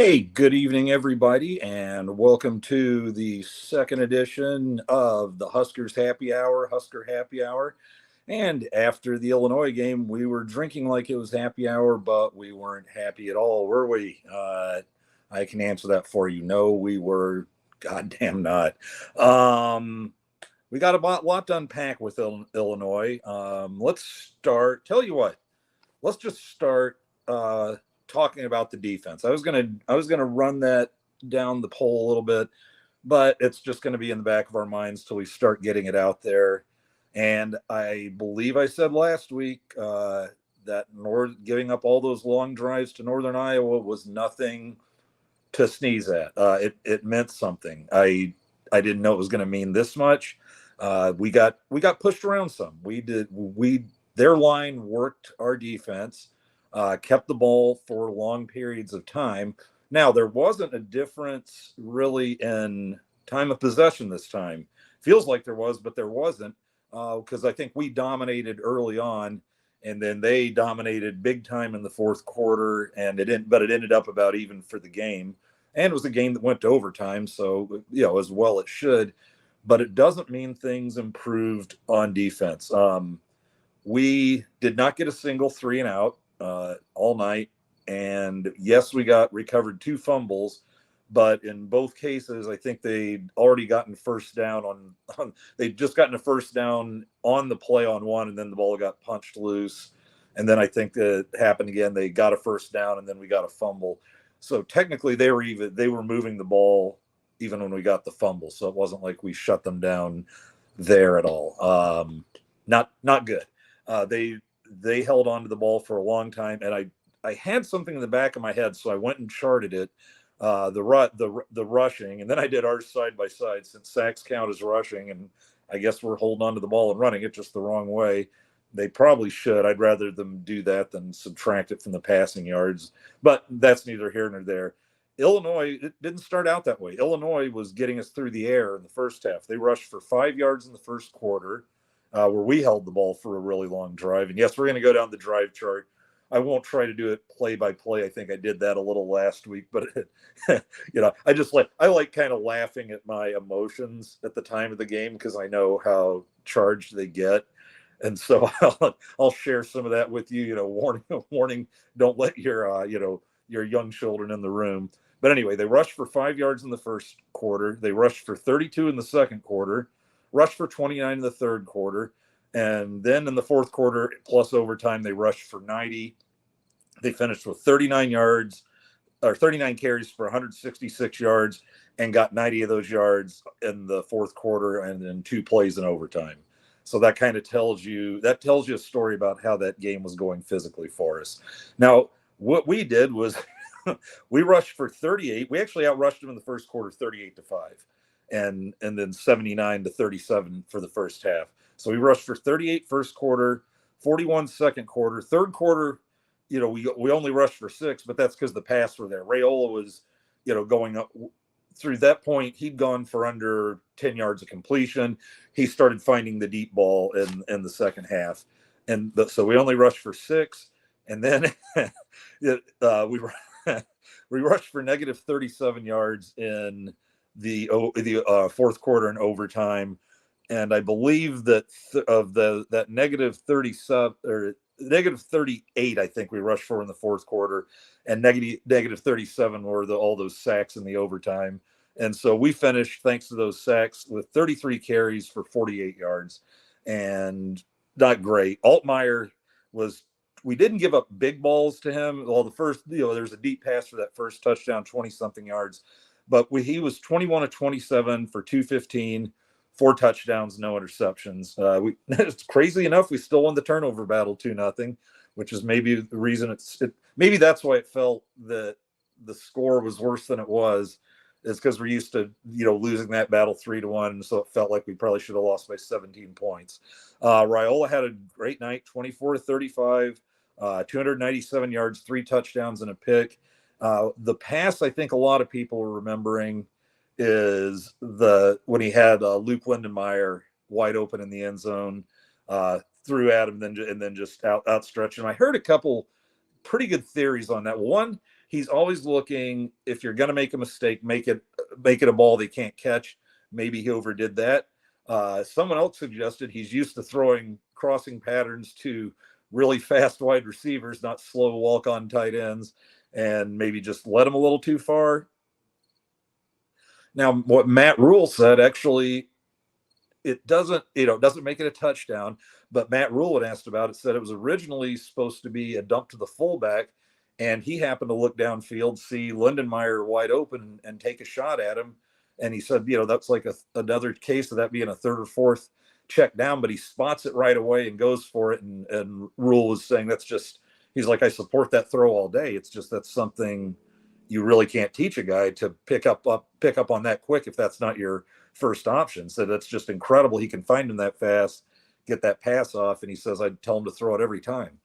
Hey, good evening, everybody, and welcome to the second edition of the Huskers Happy Hour, Husker Happy Hour. And after the Illinois game, we were drinking like it was happy hour, but we weren't happy at all, were we? I can answer that for you. No, we were goddamn not. Um, we got a lot to unpack with Illinois. Let's start. Tell you what, let's just start talking about the defense. I was gonna run that down the pole a little bit, but it's just going to be in the back of our minds till we start getting it out there. And I believe I said last week that giving up all those long drives to Northern Iowa was nothing to sneeze at. It meant something. I didn't know it was going to mean this much. We got pushed around some. We their line worked our defense, kept the ball for long periods of time. Now there wasn't a difference really in time of possession this time. Feels like there was, but there wasn't because I think we dominated early on, and then they dominated big time in the fourth quarter, and it ended up about even for the game, and it was a game that went to overtime, so as well it should, but it doesn't mean things improved on defense. We did not get a single three and out all night, and yes, we got recovered two fumbles, but in both cases, I think they'd already gotten first down they'd just gotten a first down on the play on one, and then the ball got punched loose. And then I think it happened again. They got a first down, and then we got a fumble. So technically, they were moving the ball even when we got the fumble. So it wasn't like we shut them down there at all. Not good. They held on to the ball for a long time, and I had something in the back of my head, so I went and charted it. The rushing, and then I did ours side by side since sacks count as rushing, and I guess we're holding on to the ball and running it just the wrong way. They probably should. I'd rather them do that than subtract it from the passing yards, but that's neither here nor there. Illinois, it didn't start out that way. Illinois was getting us through the air in the first half. They rushed for 5 yards in the first quarter, where we held the ball for a really long drive. And yes, we're going to go down the drive chart. I won't try to do it play by play. I think I did that a little last week, but I like kind of laughing at my emotions at the time of the game because I know how charged they get, and so I'll share some of that with you. Warning, don't let your young children in the room. But anyway, they rushed for 5 yards in the first quarter. They rushed for 32 in the second quarter, rushed for 29 in the third quarter. And then in the fourth quarter, plus overtime, they rushed for 90. They finished with 39 yards or 39 carries for 166 yards and got 90 of those yards in the fourth quarter and then 2 plays in overtime. So that kind of tells you a story about how that game was going physically for us. Now, what we did was we rushed for 38. We actually outrushed them in the first quarter 38-5 and then 79-37 for the first half. So we rushed for 38 first quarter, 41 second quarter. Third quarter, we only rushed for 6, but that's because the pass were there. Raiola was, going up through that point. He'd gone for under 10 yards of completion. He started finding the deep ball in the second half. So we only rushed for 6. And then we rushed for negative 37 yards in the fourth quarter in overtime. And I believe that that negative 37 or negative 38, I think we rushed for in the fourth quarter, and negative 37 were all those sacks in the overtime. And so we finished, thanks to those sacks, with 33 carries for 48 yards, and not great. Altmaier we didn't give up big balls to him. Well, the first, there's a deep pass for that first touchdown, 20 something yards, but he was 21 of 27 for 215. 4 touchdowns, no interceptions. It's crazy enough, we still won the turnover battle 2-0, which is maybe the reason maybe that's why it felt that the score was worse than it was, is because we're used to losing that battle 3-1, so it felt like we probably should have lost by 17 points. Raiola had a great night, 24-35, 297 yards, 3 touchdowns, and a pick. The pass, I think a lot of people are remembering, is when he had Luke Lindenmeyer wide open in the end zone, threw at him and then just outstretched him. I heard a couple pretty good theories on that. One, he's always looking, if you're going to make a mistake, make it a ball they can't catch. Maybe he overdid that. Someone else suggested he's used to throwing crossing patterns to really fast wide receivers, not slow walk-on tight ends, and maybe just let him a little too far. Now, what Matt Rule said, actually, it doesn't make it a touchdown, but Matt Rule, when asked about it, said it was originally supposed to be a dump to the fullback, and he happened to look downfield, see Lindenmeyer wide open, and take a shot at him. And he said, that's like another case of that being a third or fourth check down, but he spots it right away and goes for it. And Rule was saying he's like, I support that throw all day. It's just that's something you really can't teach a guy to pick up on that quick if that's not your first option. So that's just incredible. He can find him that fast, get that pass off, and he says I'd tell him to throw it every time.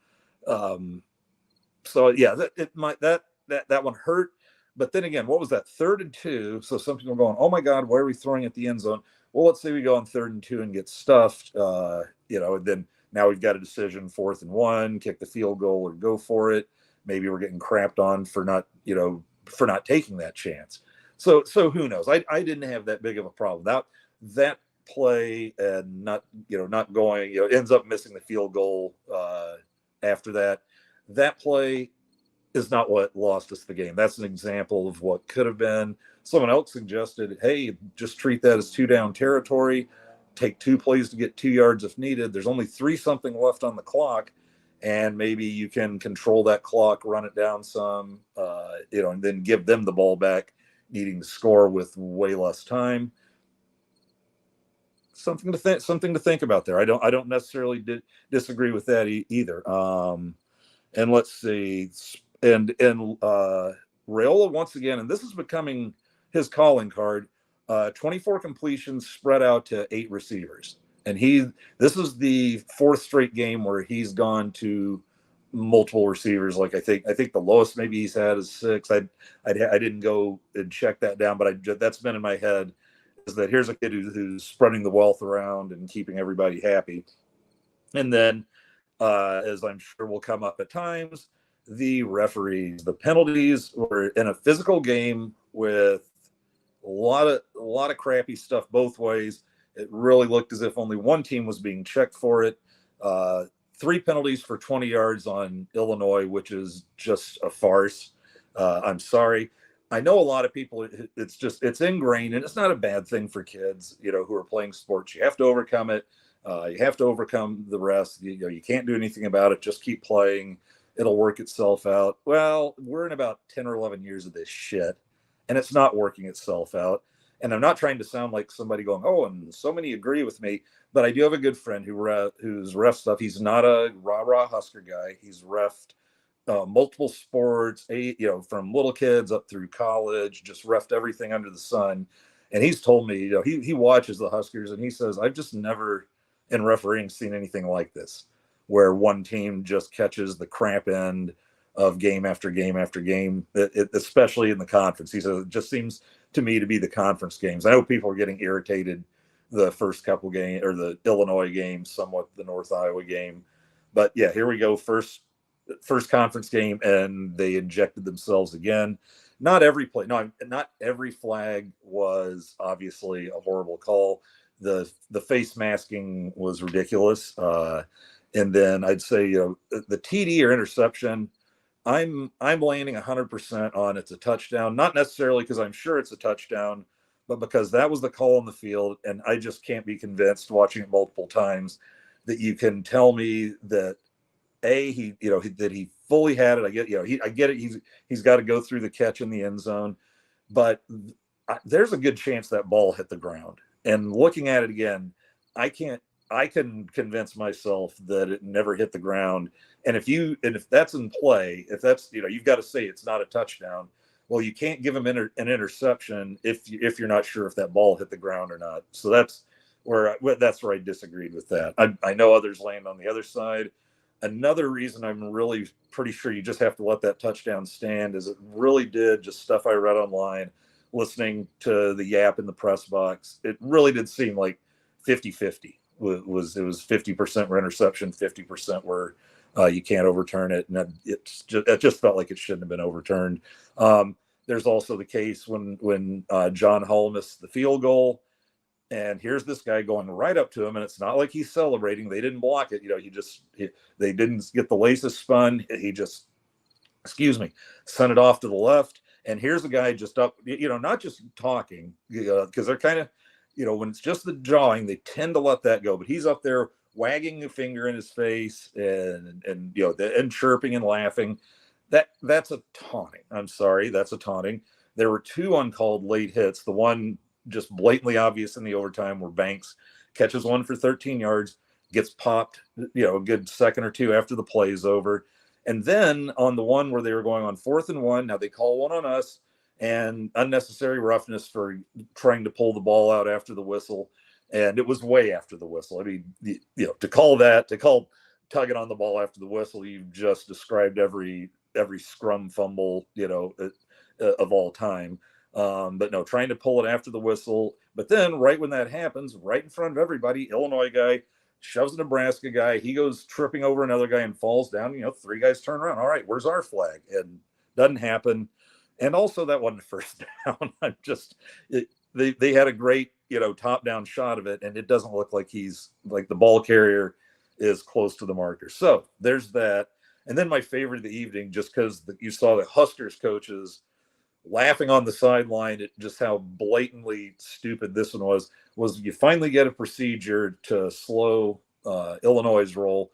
So yeah, that one hurt. But then again, what was that, 3rd and 2? So some people are going, oh my God, why are we throwing at the end zone? Well, let's say we go on 3rd and 2 and get stuffed, and then now we've got a decision, 4th and 1, kick the field goal or go for it. Maybe we're getting crapped on for not taking that chance. So who knows? I didn't have that big of a problem. That play and not going, ends up missing the field goal after that. That play is not what lost us the game. That's an example of what could have been. Someone else suggested, hey, just treat that as 2-down territory. Take 2 plays to get 2 yards if needed. There's only 3-something left on the clock, and maybe you can control that clock, run it down some, and then give them the ball back, needing to score with way less time. Something to think about there. I don't necessarily disagree with that either. And let's see, and Raiola once again, and this is becoming his calling card. 24 completions spread out to 8 receivers, and this is the 4th straight game where he's gone to multiple receivers. Like I think the lowest maybe he's had is 6. I didn't go and check that down, but that's been in my head, is that here's a kid who's spreading the wealth around and keeping everybody happy. And then, as I'm sure will come up at times, the referees, the penalties were in a physical game with a lot of crappy stuff both ways. It really looked as if only one team was being checked for it. 3 penalties for 20 yards on Illinois, which is just a farce. I'm sorry. I know a lot of people, it's ingrained, and it's not a bad thing for kids, who are playing sports. You have to overcome it. You have to overcome the rest. You can't do anything about it. Just keep playing. It'll work itself out. Well, we're in about 10 or 11 years of this shit, and it's not working itself out. And I'm not trying to sound like somebody going, oh, and so many agree with me, but I do have a good friend who's ref stuff. He's not a rah-rah Husker guy. He's refed multiple sports, from little kids up through college, just refed everything under the sun. And he's told me, he watches the Huskers, and he says, I've just never in refereeing seen anything like this, where one team just catches the crap end of game after game after game, especially in the conference. He says it just seems to me to be the conference games. I know people are getting irritated the first couple games, or the Illinois game, somewhat the North Iowa game. But yeah, here we go. First conference game, and they injected themselves again. Not every flag was obviously a horrible call. The face masking was ridiculous. And then I'd say, the TD or interception, I'm landing 100% on it's a touchdown, not necessarily because I'm sure it's a touchdown, but because that was the call on the field, and I just can't be convinced watching it multiple times that you can tell me that that he fully had it. I get it. He's got to go through the catch in the end zone, but there's a good chance that ball hit the ground. And looking at it again, I can convince myself that it never hit the ground. And if that's in play, if that's, you've got to say it's not a touchdown. Well, you can't give him an interception if you're not sure if that ball hit the ground or not. So that's where I disagreed with that. I know others land on the other side. Another reason I'm really pretty sure you just have to let that touchdown stand is it really did, just stuff I read online, listening to the yap in the press box, it really did seem like 50-50. It was 50% were interception, 50% were You can't overturn it, and it just felt like it shouldn't have been overturned. There's also the case when John Hull missed the field goal, and here's this guy going right up to him, and it's not like he's celebrating. They didn't block it. They didn't get the laces spun. He just, excuse me, sent it off to the left. And here's a guy just up, not just talking, because they're kind of, when it's just the jawing, they tend to let that go. But he's up there wagging a finger in his face and chirping and laughing. That's a taunting. I'm sorry, that's a taunting. There were two uncalled late hits. The one just blatantly obvious in the overtime where Banks catches one for 13 yards, gets popped, a good second or two after the play is over. And then on the one where they were going on 4th and 1, now they call one on us and unnecessary roughness for trying to pull the ball out after the whistle. And it was way after the whistle. I mean, to call tugging on the ball after the whistle, you've just described every scrum fumble, of all time. But no, trying to pull it after the whistle. But then right when that happens, right in front of everybody, Illinois guy shoves a Nebraska guy. He goes tripping over another guy and falls down. 3 guys turn around. All right, where's our flag? And doesn't happen. And also that wasn't first down. They had a great, top down shot of it, and it doesn't look like he's like the ball carrier is close to the marker. So there's that. And then my favorite of the evening, just because you saw the Huskers coaches laughing on the sideline at just how blatantly stupid this one was you finally get a procedure to slow Illinois' roll,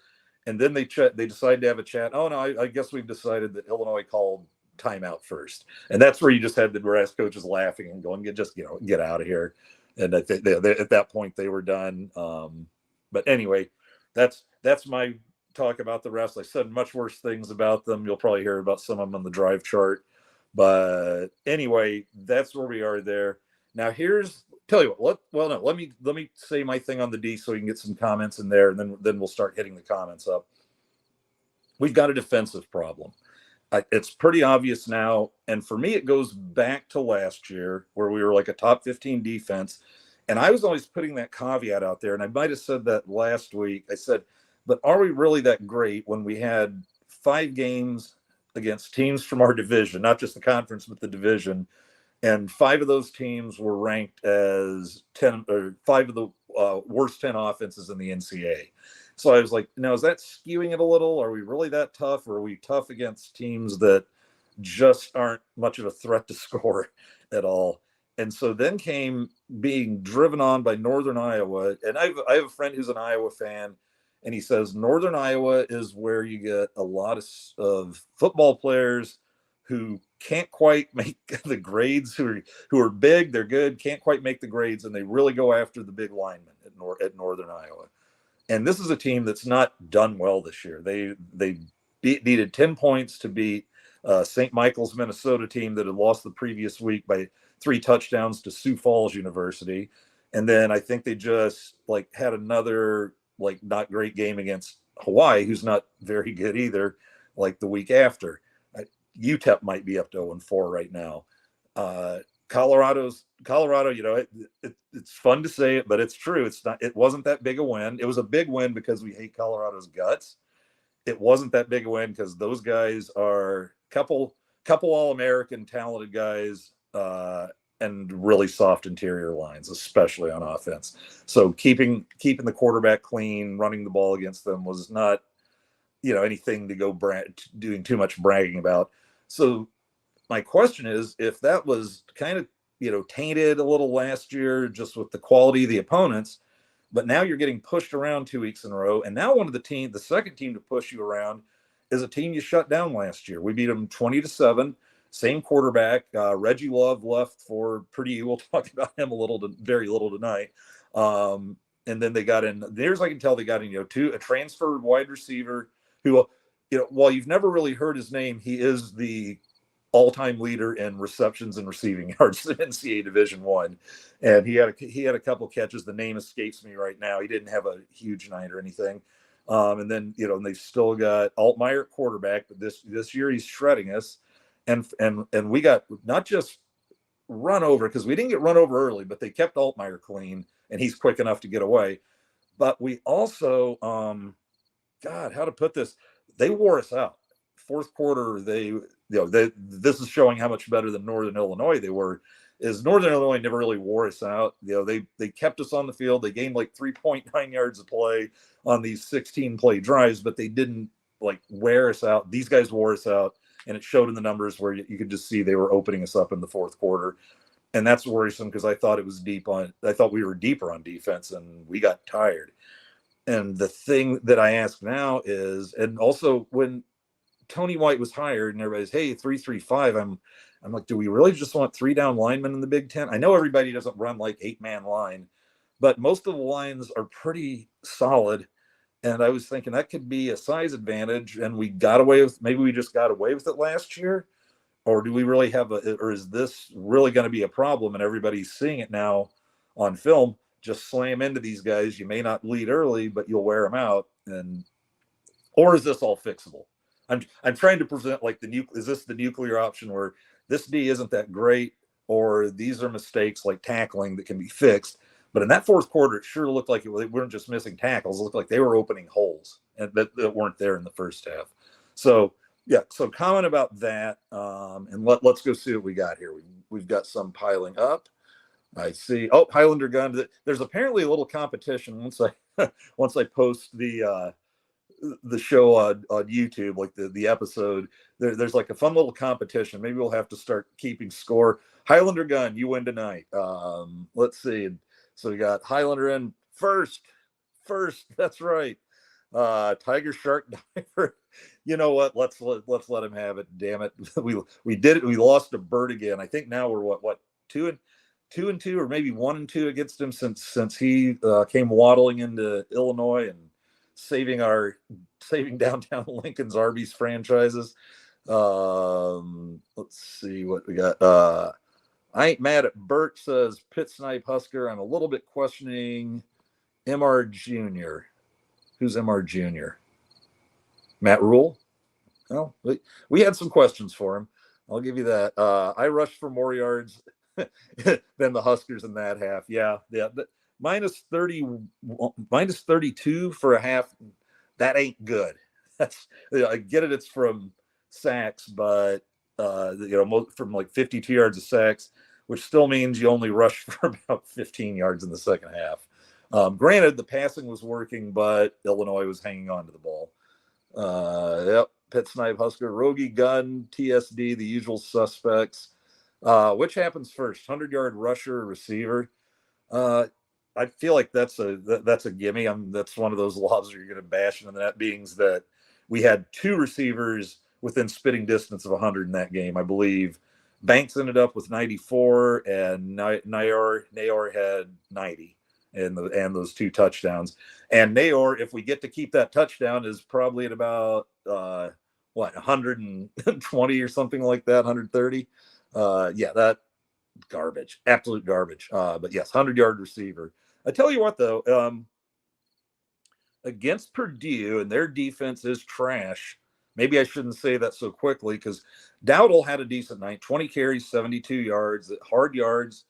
and then they decide to have a chat. Oh no, I guess we've decided that Illinois called timeout first, and that's where you just had the brass coaches laughing and going, get out of here. And I think at that point they were done. But anyway, that's my talk about the refs. I said much worse things about them. You'll probably hear about some of them on the drive chart. But anyway, that's where we are there. Now tell you what, let me say my thing on the D so we can get some comments in there, and then we'll start hitting the comments up. We've got a defensive problem. It's pretty obvious now. And for me, it goes back to last year where we were like a top 15 defense. And I was always putting that caveat out there. And I might have said that last week. I said, but are we really that great when we had 5 games against teams from our division, not just the conference, but the division? And 5 of those teams were ranked as 10 or 5 of the worst 10 offenses in the NCAA. So I was like, now, is that skewing it a little? Are we really that tough? Or are we tough against teams that just aren't much of a threat to score at all? And so then came being driven on by Northern Iowa. And I have a friend who's an Iowa fan, and he says Northern Iowa is where you get a lot of football players who can't quite make the grades, who are big, they're good, can't quite make the grades, and they really go after the big linemen at Northern Iowa. And this is a team that's not done well this year. They needed 10 points to beat St. Michael's, Minnesota team that had lost the previous week by 3 touchdowns to Sioux Falls University. And then I think they just had another not great game against Hawaii, who's not very good either, the week after. UTEP might be up to 0-4 right now. Colorado, it's fun to say it, but it's true. It wasn't that big a win. It was a big win because we hate Colorado's guts. It wasn't that big a win because those guys are couple All-American talented guys, and really soft interior lines, especially on offense. So keeping the quarterback clean, running the ball against them was not, anything to go doing too much bragging about. So my question is, if that was kind of, tainted a little last year just with the quality of the opponents, but now you're getting pushed around 2 weeks in a row. And now the second team to push you around is a team you shut down last year. We beat them 20-7, same quarterback. Reggie Love left for Purdue. We'll talk about him very little tonight. And then they got in, there's, I can tell they got in, a transfer wide receiver who, while you've never really heard his name, he is the all-time leader in receptions and receiving yards in NCAA Division I. And he had a couple catches. The name escapes me right now. He didn't have a huge night or anything. And then, and they've still got Altmaier at quarterback, but this year he's shredding us. And we got not just run over, because we didn't get run over early, but they kept Altmaier clean, and he's quick enough to get away. But we also, God, how to put this? they wore us out. Fourth quarter, this is showing how much better than Northern Illinois they were. Is Northern Illinois never really wore us out. They kept us on the field. They gained like 3.9 yards of play on these 16 play drives, but they didn't like wear us out. These guys wore us out, and it showed in the numbers where you could just see they were opening us up in the fourth quarter. And that's worrisome because I thought we were deeper on defense, and we got tired. And the thing that I ask now is, and also when Tony White was hired and everybody's, hey, 3-3-5, I'm like, do we really just want 3 down linemen in the Big Ten? I know everybody doesn't run like 8-man line, but most of the lines are pretty solid. And I was thinking that could be a size advantage, and we just got away with it last year. Or do we really or is this really going to be a problem and everybody's seeing it now on film? Just slam into these guys. You may not lead early, but you'll wear them out. Or is this all fixable? I'm trying to present like is this the nuclear option where this D isn't that great, or these are mistakes like tackling that can be fixed? But in that fourth quarter, it sure looked like they weren't just missing tackles. It looked like they were opening holes that weren't there in the first half. So yeah, so comment about that, and let's go see what we got here. We've got some piling up. I see. Oh, Highlander gun. There's apparently a little competition once I post the show on YouTube, like the episode. There's like a fun little competition. Maybe we'll have to start keeping score. Highlander gun, you win tonight. Let's see. So we got Highlander in first. That's right. Tiger Shark Diver. You know what? Let's let him have it. Damn it. We did it. We lost to Bird again. I think now we're what 2-2 or maybe 1-2 against him since he came waddling into Illinois and saving downtown Lincoln's Arby's franchises. Let's see what we got. I ain't mad at Bert, says Pit Snipe Husker. I'm a little bit questioning MR Jr. Who's MR Jr.? Matt Rule? Well, we had some questions for him. I'll give you that. I rushed for more yards than the Huskers in that half. Yeah. Minus 32 for a half. That ain't good. I get it. It's from sacks, but from like 52 yards of sacks, which still means you only rush for about 15 yards in the second half. Granted, the passing was working, but Illinois was hanging on to the ball. Yep. Pit Snipe Husker, Rogie Gun, TSD, the usual suspects. Which happens first, 100-yard rusher or receiver? I feel like that's a gimme. That's one of those lobs where you're going to bash into that, being that we had 2 receivers within spitting distance of 100 in that game. I believe Banks ended up with 94, and Nayor had 90. And those 2 touchdowns. And Nayor, if we get to keep that touchdown, is probably at about 120 or something like that, 130. Yeah, that garbage, absolute garbage. But yes, 100-yard receiver. I tell you what, though, against Purdue, and their defense is trash. Maybe I shouldn't say that so quickly, because Dowdle had a decent night, 20 carries, 72 yards, hard yards.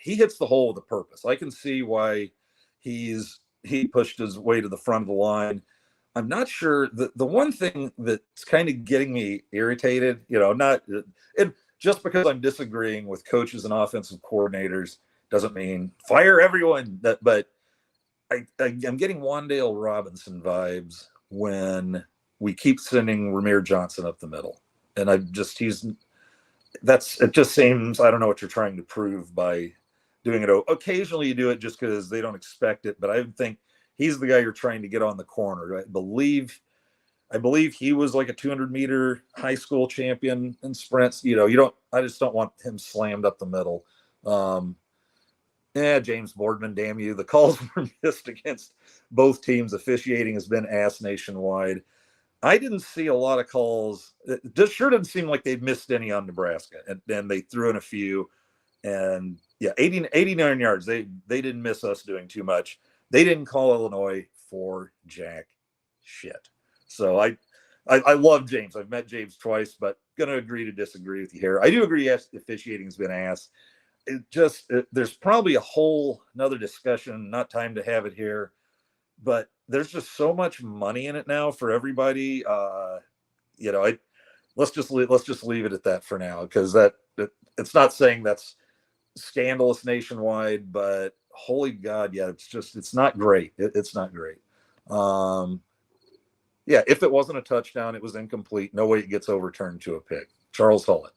He hits the hole with a purpose. I can see why he pushed his way to the front of the line. I'm not sure. The one thing that's kind of getting me irritated, just because I'm disagreeing with coaches and offensive coordinators doesn't mean fire everyone. But I'm getting Wandale Robinson vibes when we keep sending Ramir Johnson up the middle, and it just seems, I don't know what you're trying to prove by doing it. Occasionally you do it just because they don't expect it, but I think he's the guy you're trying to get on the corner. I believe he was like a 200-meter high school champion in sprints. I just don't want him slammed up the middle. James Boardman, damn you. The calls were missed against both teams. Officiating has been ass nationwide. I didn't see a lot of calls. It just sure didn't seem like they missed any on Nebraska, and then they threw in a few. And yeah, 89 yards. They didn't miss us doing too much. They didn't call Illinois for jack shit. So I love James. I've met James twice, but gonna agree to disagree with you here. I do agree. Yes, officiating has been ass. There's probably a whole another discussion. Not time to have it here, but there's just so much money in it now for everybody. Let's just leave it at that for now, because it's not saying that's scandalous nationwide, but holy God, yeah, it's not great. It's not great. Yeah, if it wasn't a touchdown, it was incomplete. No way it gets overturned to a pick. Charles Hullett,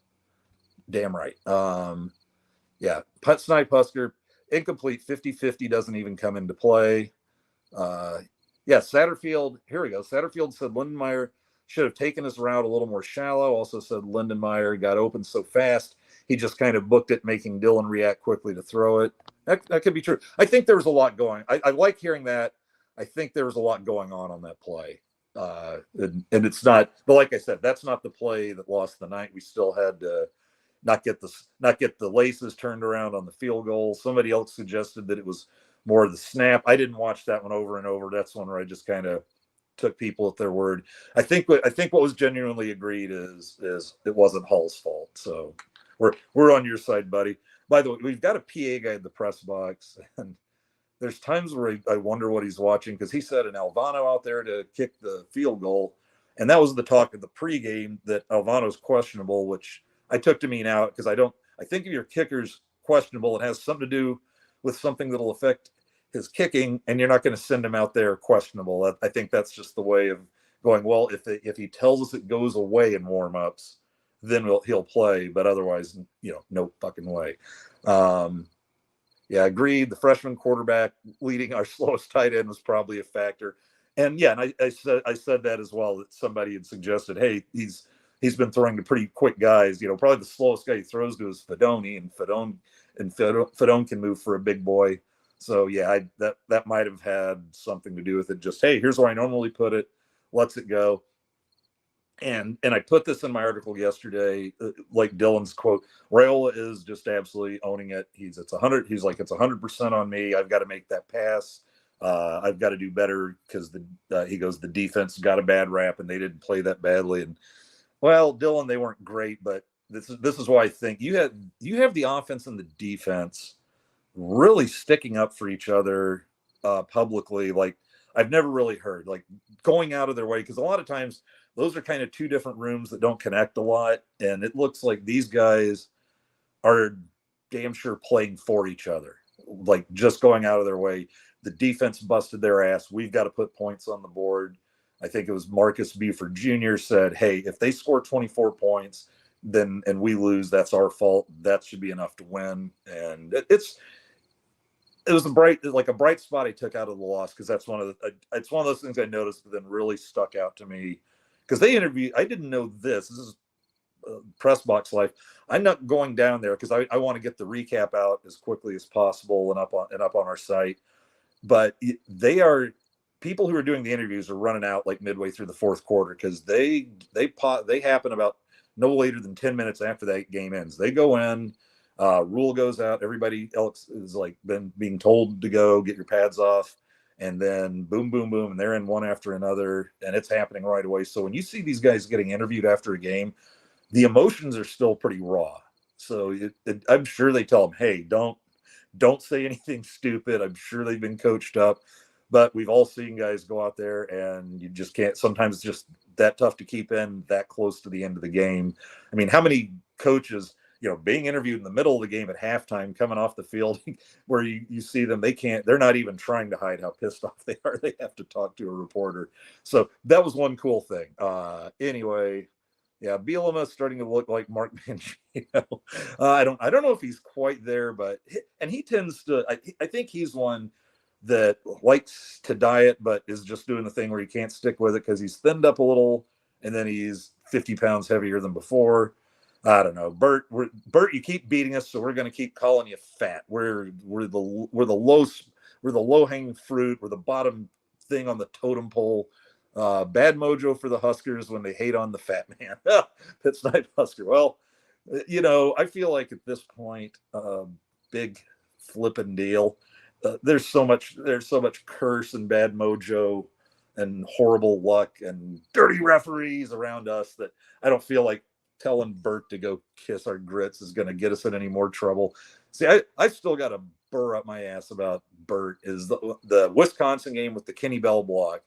damn right. Yeah, Snipe Husker, incomplete, 50-50 doesn't even come into play. Yeah, Satterfield, here we go. Satterfield said Lindenmeyer should have taken his route a little more shallow. Also said Lindenmeyer got open so fast, he just kind of booked it, making Dillon react quickly to throw it. That could be true. I think there was a lot going. I like hearing that. I think there was a lot going on that play. And it's not, but like I said, that's not the play that lost the night. We still had to not get the laces turned around on the field goal. Somebody else suggested that it was more of the snap. I didn't watch that one over and over. That's one where I just kind of took people at their word. I think what was genuinely agreed is it wasn't Hull's fault. So we're on your side, buddy. By the way, we've got a PA guy in the press box, and there's times where I wonder what he's watching, because he said an Alvano out there to kick the field goal, and that was the talk of the pregame, that Alvano's questionable, which I took to mean out, because I think if your kicker's questionable, it has something to do with something that'll affect his kicking, and you're not going to send him out there questionable. I think that's just the way of going, well, if he tells us it goes away in warm-ups, then he'll play, but otherwise, no fucking way. Yeah, agreed. The freshman quarterback leading our slowest tight end was probably a factor. And yeah, and I said that as well, that somebody had suggested, hey, he's been throwing to pretty quick guys. Probably the slowest guy he throws to is Fedoni, and Fedone can move for a big boy. So yeah, that might have had something to do with it. Just, hey, here's where I normally put it. Lets it go. And I put this in my article yesterday, like Dylan's quote, Raiola is just absolutely owning it. He's like, it's 100% on me. I've got to make that pass. I've got to do better, because he goes, the defense got a bad rap and they didn't play that badly. And well, Dylan, they weren't great, but this is why I think you have the offense and the defense really sticking up for each other publicly. Like, I've never really heard, like, going out of their way, because a lot of times those are kind of two different rooms that don't connect a lot, and it looks like these guys are damn sure playing for each other, like just going out of their way. The defense busted their ass. We've got to put points on the board. I think it was Marcus Buford Jr. said, hey, if they score 24 points, and we lose, that's our fault. That should be enough to win. And it was a bright spot I took out of the loss, because that's it's one of those things I noticed that then really stuck out to me, because they interviewed. I didn't know this. This is press box life. I'm not going down there because I want to get the recap out as quickly as possible and up on our site. But people who are doing the interviews are running out like midway through the fourth quarter, because they happen about no later than 10 minutes after that game ends. They go in. Rule goes out. Everybody else is like been being told to go get your pads off, and then boom, boom, boom, and they're in one after another, and it's happening right away. So when you see these guys getting interviewed after a game, the emotions are still pretty raw. So I'm sure they tell them, hey, don't say anything stupid. I'm sure they've been coached up, but we've all seen guys go out there and you just can't. Sometimes it's just that tough to keep in that close to the end of the game. I mean, how many coaches, being interviewed in the middle of the game at halftime, coming off the field, where you see them, they're not even trying to hide how pissed off they are. They have to talk to a reporter. So that was one cool thing. Anyway, yeah, Bielema is starting to look like Mark Mangino. I don't know if he's quite there, but he tends to. I think he's one that likes to diet, but is just doing the thing where he can't stick with it because he's thinned up a little, and then he's 50 pounds heavier than before. I don't know, Bert. You keep beating us, so we're going to keep calling you fat. We're the low hanging fruit. We're the bottom thing on the totem pole. Bad mojo for the Huskers when they hate on the fat man. Pitt Snipe Husker. Well, I feel like at this point, big flipping deal. There's so much curse and bad mojo and horrible luck and dirty referees around us that I don't feel like telling Bert to go kiss our grits is going to get us in any more trouble. See, I still got a burr up my ass about Bert is the Wisconsin game with the Kenny Bell block,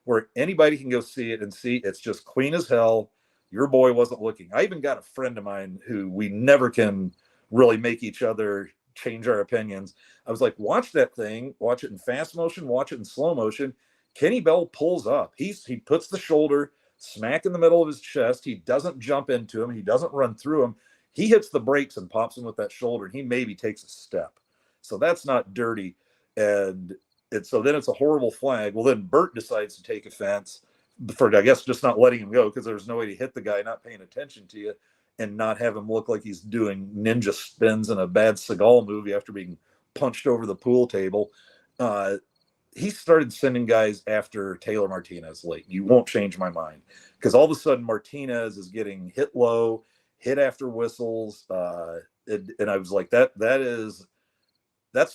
where anybody can go see it and see it's just clean as hell. Your boy wasn't looking. I even got a friend of mine who we never can really make each other change our opinions. I was like, watch that thing, watch it in fast motion, watch it in slow motion. Kenny Bell pulls up. He puts the shoulder smack in the middle of his chest. He doesn't jump into him. He doesn't run through him. He hits the brakes and pops him with that shoulder, and he maybe takes a step. So that's not dirty. And so then it's a horrible flag. Well, then Bert decides to take offense for, I guess, just not letting him go because there's no way to hit the guy not paying attention to you and not have him look like he's doing ninja spins in a bad Seagal movie after being punched over the pool table. He started sending guys after Taylor Martinez late. You won't change my mind because all of a sudden Martinez is getting hit low, hit after whistles. And I was like, that's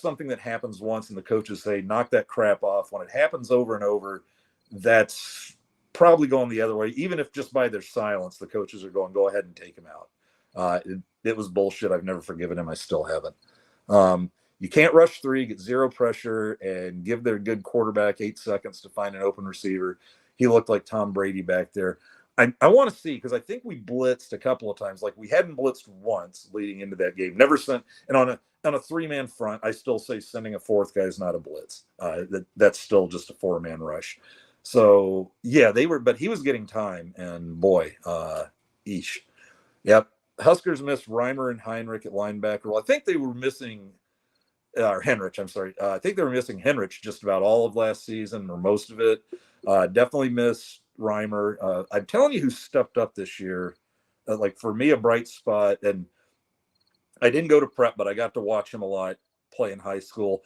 something that happens once and the coaches say, knock that crap off. When it happens over and over, that's probably going the other way. Even if just by their silence, the coaches are going, go ahead and take him out. It was bullshit. I've never forgiven him. I still haven't. You can't rush three, get zero pressure, and give their good quarterback 8 seconds to find an open receiver. He looked like Tom Brady back there. I want to see, because I think we blitzed a couple of times. Like, we hadn't blitzed once leading into that game. Never sent, and on a three-man front, I still say sending a fourth guy is not a blitz. That's still just a four-man rush. So, yeah, but he was getting time, and boy, eesh. Yep. Huskers missed Reimer and Heinrich at linebacker. Well, I think they were missing or Henrich, I'm sorry. I think they were missing Henrich just about all of last season or most of it. Definitely miss Reimer. I'm telling you who stepped up this year. Like, for me, a bright spot, and I didn't go to prep, but I got to watch him a lot play in high school.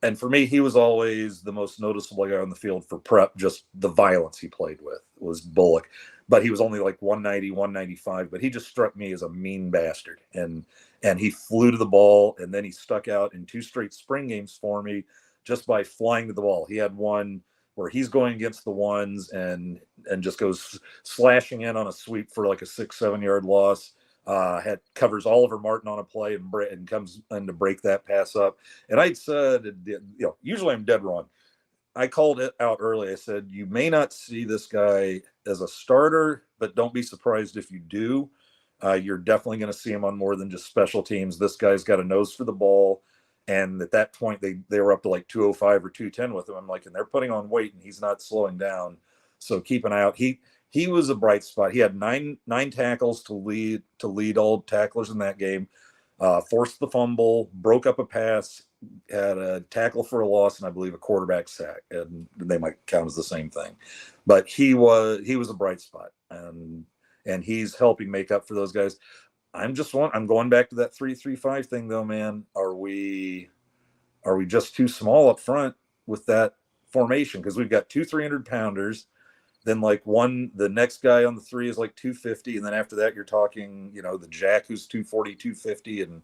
And for me, he was always the most noticeable guy on the field for prep. Just the violence he played with was Bullock. But he was only like 190, 195. But he just struck me as a mean bastard. And he flew to the ball, and then he stuck out in 2 straight spring games for me just by flying to the ball. He had one where he's going against the ones and just goes slashing in on a sweep for like a 6-7 yard loss. Covers Oliver Martin on a play and comes in to break that pass up. And I'd said, usually I'm dead wrong. I called it out early. I said, you may not see this guy as a starter, but don't be surprised if you do. You're definitely going to see him on more than just special teams. This guy's got a nose for the ball. And at that point, they were up to like 205 or 210 with him. I'm like, and they're putting on weight, and he's not slowing down. So keep an eye out. He was a bright spot. He had nine tackles to lead all tacklers in that game. Forced the fumble, broke up a pass, had a tackle for a loss, and I believe a quarterback sack. And they might count as the same thing. But he was a bright spot, and he's helping make up for those guys. I'm going back to that 3-3-5 thing though, man. Are we just too small up front with that formation? Because we've got 2 300-pounders. Then the next guy on the 3 is like 250. And then after that, you're talking, the Jack who's 240, 250. And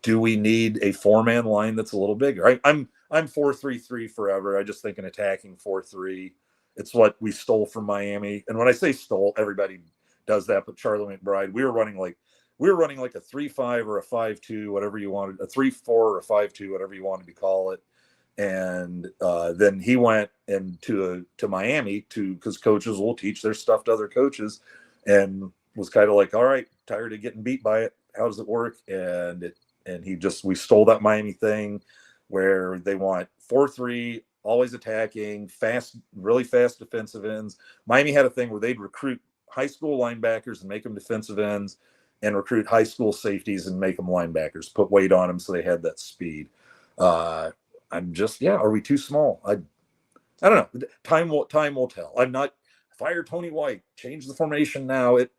do we need a 4-man line that's a little bigger? I'm 4-3-3 forever. I just think an attacking 4-3. It's what we stole from Miami. And when I say stole, everybody does that. But Charlie McBride, we were running like a 3-5 or a 5-2, whatever you wanted, a 3-4 or a 5-2, whatever you wanted to call it. And then he went to Miami because coaches will teach their stuff to other coaches, and was kind of like, all right, tired of getting beat by it. How does it work? And we stole that Miami thing where they want 4-3, always attacking, fast, really fast defensive ends. Miami had a thing where they'd recruit high school linebackers and make them defensive ends, and recruit high school safeties and make them linebackers, put weight on them so they had that speed. Are we too small? I don't know. Time will tell. I'm not fire Tony White, change the formation now. It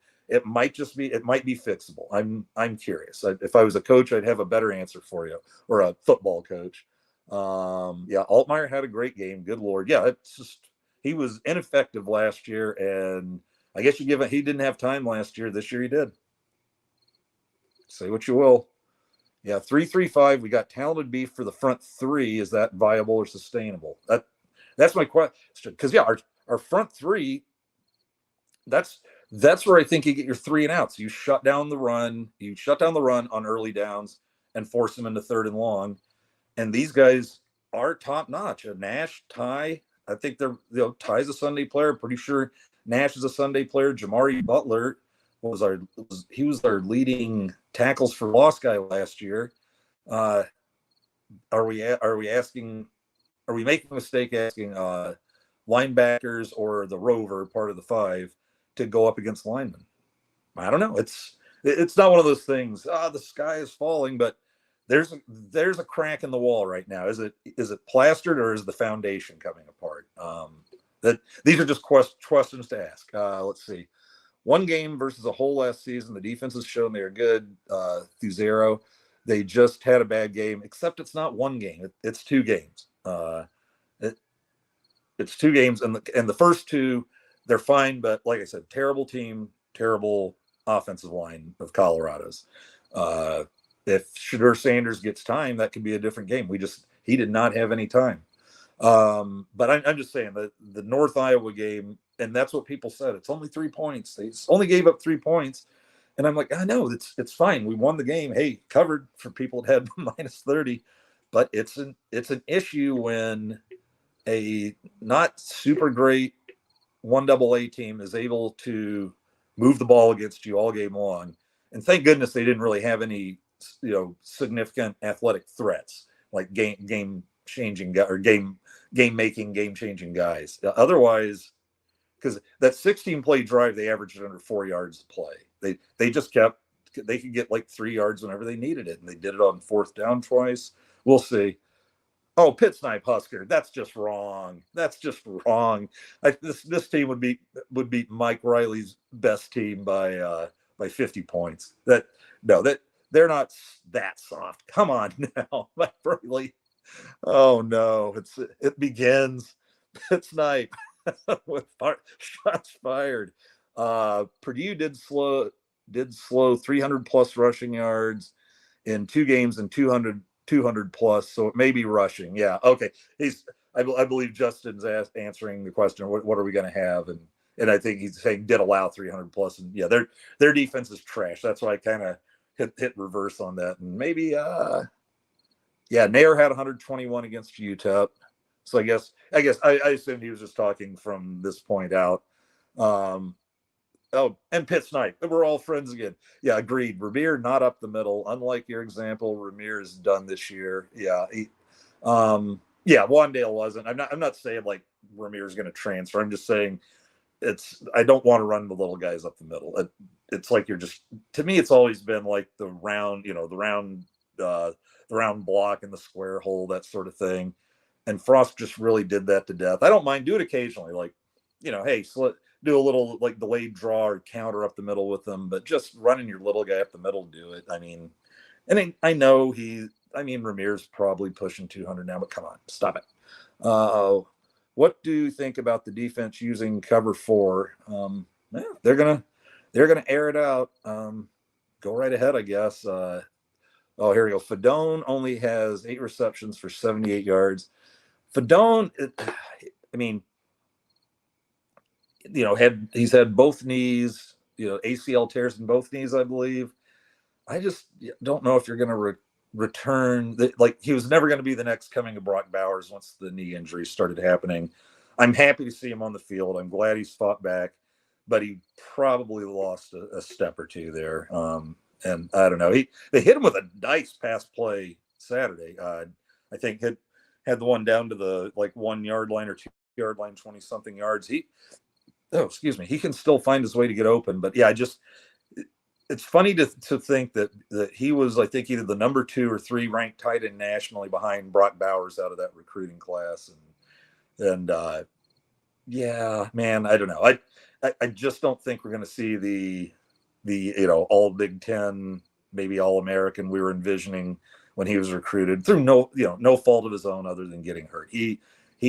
might be fixable. I'm curious. If I was a coach, I'd have a better answer for you, or a football coach. Altmaier had a great game. Good Lord. Yeah, it's just, he was ineffective last year, and I guess he didn't have time last year. This year he did. Say what you will. Yeah, 3-3-5. We got talented beef for the front 3. Is that viable or sustainable? That's my question. Because our front 3, that's That's where I think you get your 3 and outs. You shut down the run. You shut down the run on early downs and force them into 3rd and long. And these guys are top notch. Nash, Ty, I think Ty's a Sunday player. Pretty sure Nash is a Sunday player. Jamari Butler he was our leading tackles for loss guy last year. Uh, are we making a mistake asking linebackers or the rover part of the 5 to go up against linemen? I don't know. It's not one of those things. The sky is falling, but there's a crack in the wall right now. Is it plastered or is the foundation coming apart? That these are just questions to ask. Let's see. One game versus a whole last season. The defense has shown they are good through 0. They just had a bad game, except it's not one game. It's 2 games. It's 2 games, and the first 2 they're fine, but like I said, terrible team, terrible offensive line of Colorado's. If Shedeur Sanders gets time, that could be a different game. He did not have any time. But I'm just saying that the North Iowa game, and that's what people said. It's only 3 points. They only gave up 3 points. And I'm like, I know it's fine. We won the game. Hey, covered for people that had minus 30. But it's an issue when a not super great 1AA team is able to move the ball against you all game long. And thank goodness they didn't really have any, significant athletic threats like game changing or game making, game changing guys. Otherwise, because that 16 play drive, they averaged under 4 yards a play. They could get like 3 yards whenever they needed it, and they did it on 4th down twice. We'll see. Oh, Pit Snipe Husker. That's just wrong. This team would beat Mike Riley's best team by 50 points. That they're not that soft. Come on now, Mike Riley. Oh no, it begins. Pit Snipe with shots fired. Purdue did slow 300 plus rushing yards in 2 games and 200 plus, so it may be rushing. Yeah, okay. I believe Justin's answering the question. What are we going to have? And I think he's saying did allow 300 plus, and yeah, their defense is trash. That's why I kind of hit reverse on that, and maybe Nair had 121 against UTEP, so I guess I assumed he was just talking from this point out. Oh, and Pit Snipe. We're all friends again. Yeah, agreed. Ramir not up the middle. Unlike your example, Ramir is done this year. Yeah. Wandale wasn't. I'm not saying like Ramir is going to transfer. I'm just saying I don't want to run the little guys up the middle. It's like to me, it's always been like the round block in the square hole, that sort of thing. And Frost just really did that to death. I don't mind do it occasionally. Like, hey, do a little like delayed draw or counter up the middle with them, but just running your little guy up the middle, do it. I mean, and I know Ramir's probably pushing 200 now, but come on, stop it. What do you think about the defense using cover 4? They're gonna air it out. Go right ahead, I guess. Here we go. Fedone only has 8 receptions for 78 yards. Fedone, he's had both knees, ACL tears in both knees, I believe. I just don't know if you're going to return. He was never going to be the next coming of Brock Bowers once the knee injuries started happening. I'm happy to see him on the field. I'm glad he's fought back, but he probably lost a step or 2 there. And I don't know. They hit him with a nice pass play Saturday. I think had the one down to the 1 yard line or 2 yard line, 20 something yards. He can still find his way to get open. But yeah, it's funny to think that he was, I think, either the number 2 or 3 ranked tight end nationally behind Brock Bowers out of that recruiting class. And yeah, man, I don't know. I just don't think we're going to see the all Big Ten, maybe all American we were envisioning when he was recruited through no fault of his own other than getting hurt. He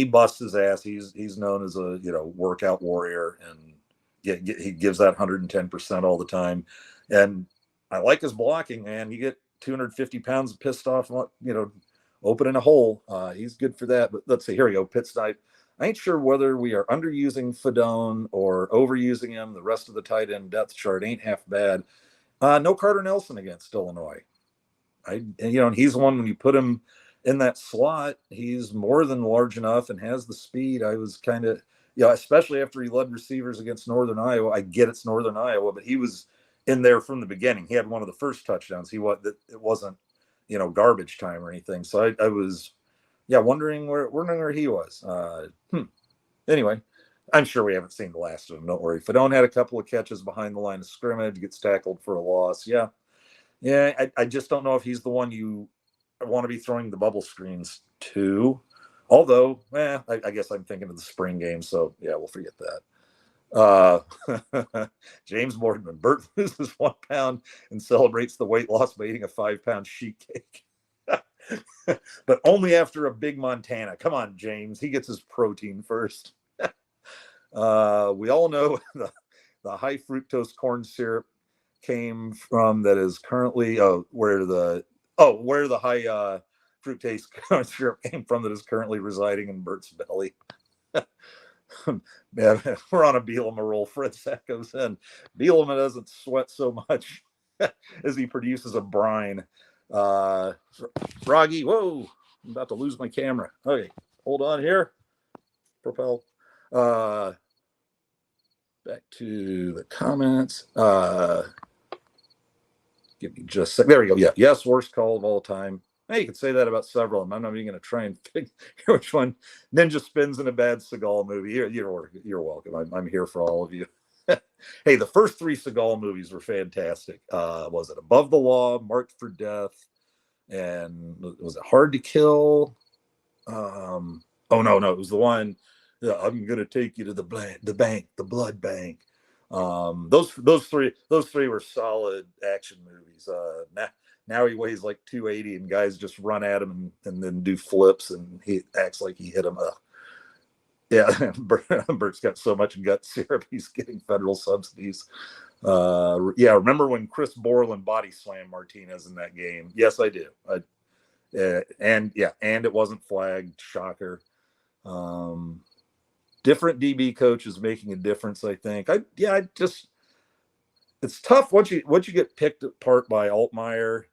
busts his ass. He's known as a workout warrior, and he gives that 110% all the time. And I like his blocking, man. You get 250 pounds pissed off, opening a hole. He's good for that. But let's see. Here we go. Pit Snipe. I ain't sure whether we are underusing Fedone or overusing him. The rest of the tight end depth chart ain't half bad. No Carter Nelson against Illinois. And he's one when you put him in that slot, he's more than large enough and has the speed. I was kind of, especially after he led receivers against Northern Iowa. I get it's Northern Iowa, but he was in there from the beginning. He had one of the first touchdowns. It wasn't, garbage time or anything. So I was, wondering where he was. Anyway, I'm sure we haven't seen the last of him. Don't worry. Fedone had a couple of catches behind the line of scrimmage, gets tackled for a loss. Yeah. I just don't know if he's the one you want to be throwing the bubble screens to. Although, I guess I'm thinking of the spring game. So, we'll forget that. James Boardman. Bert loses 1 pound and celebrates the weight loss by eating a 5-pound sheet cake. But only after a big Montana. Come on, James. He gets his protein first. We all know the high fructose corn syrup came from that is currently where the high fructose corn syrup came from that is currently residing in Bert's belly. Man, we're on a Bielema roll. Fred Sack goes in. Bielema doesn't sweat so much as he produces a brine. Froggy, whoa, I'm about to lose my camera. Okay, hold on here. Propel. Back to the comments. Give me just a sec. There we go. Yeah. Yes, worst call of all time. Hey, you could say that about several of them. I'm not even going to try and figure which one. Ninja Spins in a bad Seagal movie. You're welcome. I'm here for all of you. Hey, the first 3 Seagal movies were fantastic. Was it Above the Law, Marked for Death, and was it Hard to Kill? Oh no, it was the one. I'm gonna take you to the blood bank. Those three were solid action movies. Now he weighs like 280 and guys just run at him and then do flips and he acts like he hit him. Yeah, Bert's got so much gut syrup he's getting federal subsidies. Remember when Chris Borland body slammed Martinez in that game? Yes, I do. And it wasn't flagged. Shocker. Different DB coaches making a difference, I think. It's tough once you get picked apart by Altmaier.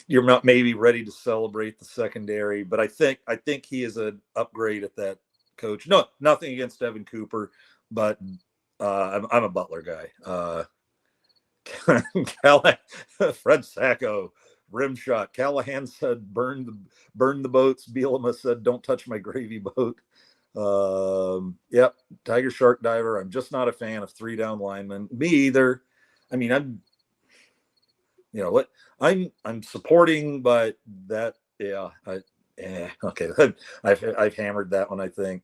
You're not maybe ready to celebrate the secondary, but I think he is an upgrade at that coach. No, nothing against Evan Cooper, but I'm a Butler guy. Fred Sacco. Rim shot. Callahan said, burn the boats. Bielema said, don't touch my gravy boat. Tiger Shark Diver. I'm just not a fan of 3 down linemen. Me either. I mean, I'm supporting, but that, okay. I've hammered that one, I think.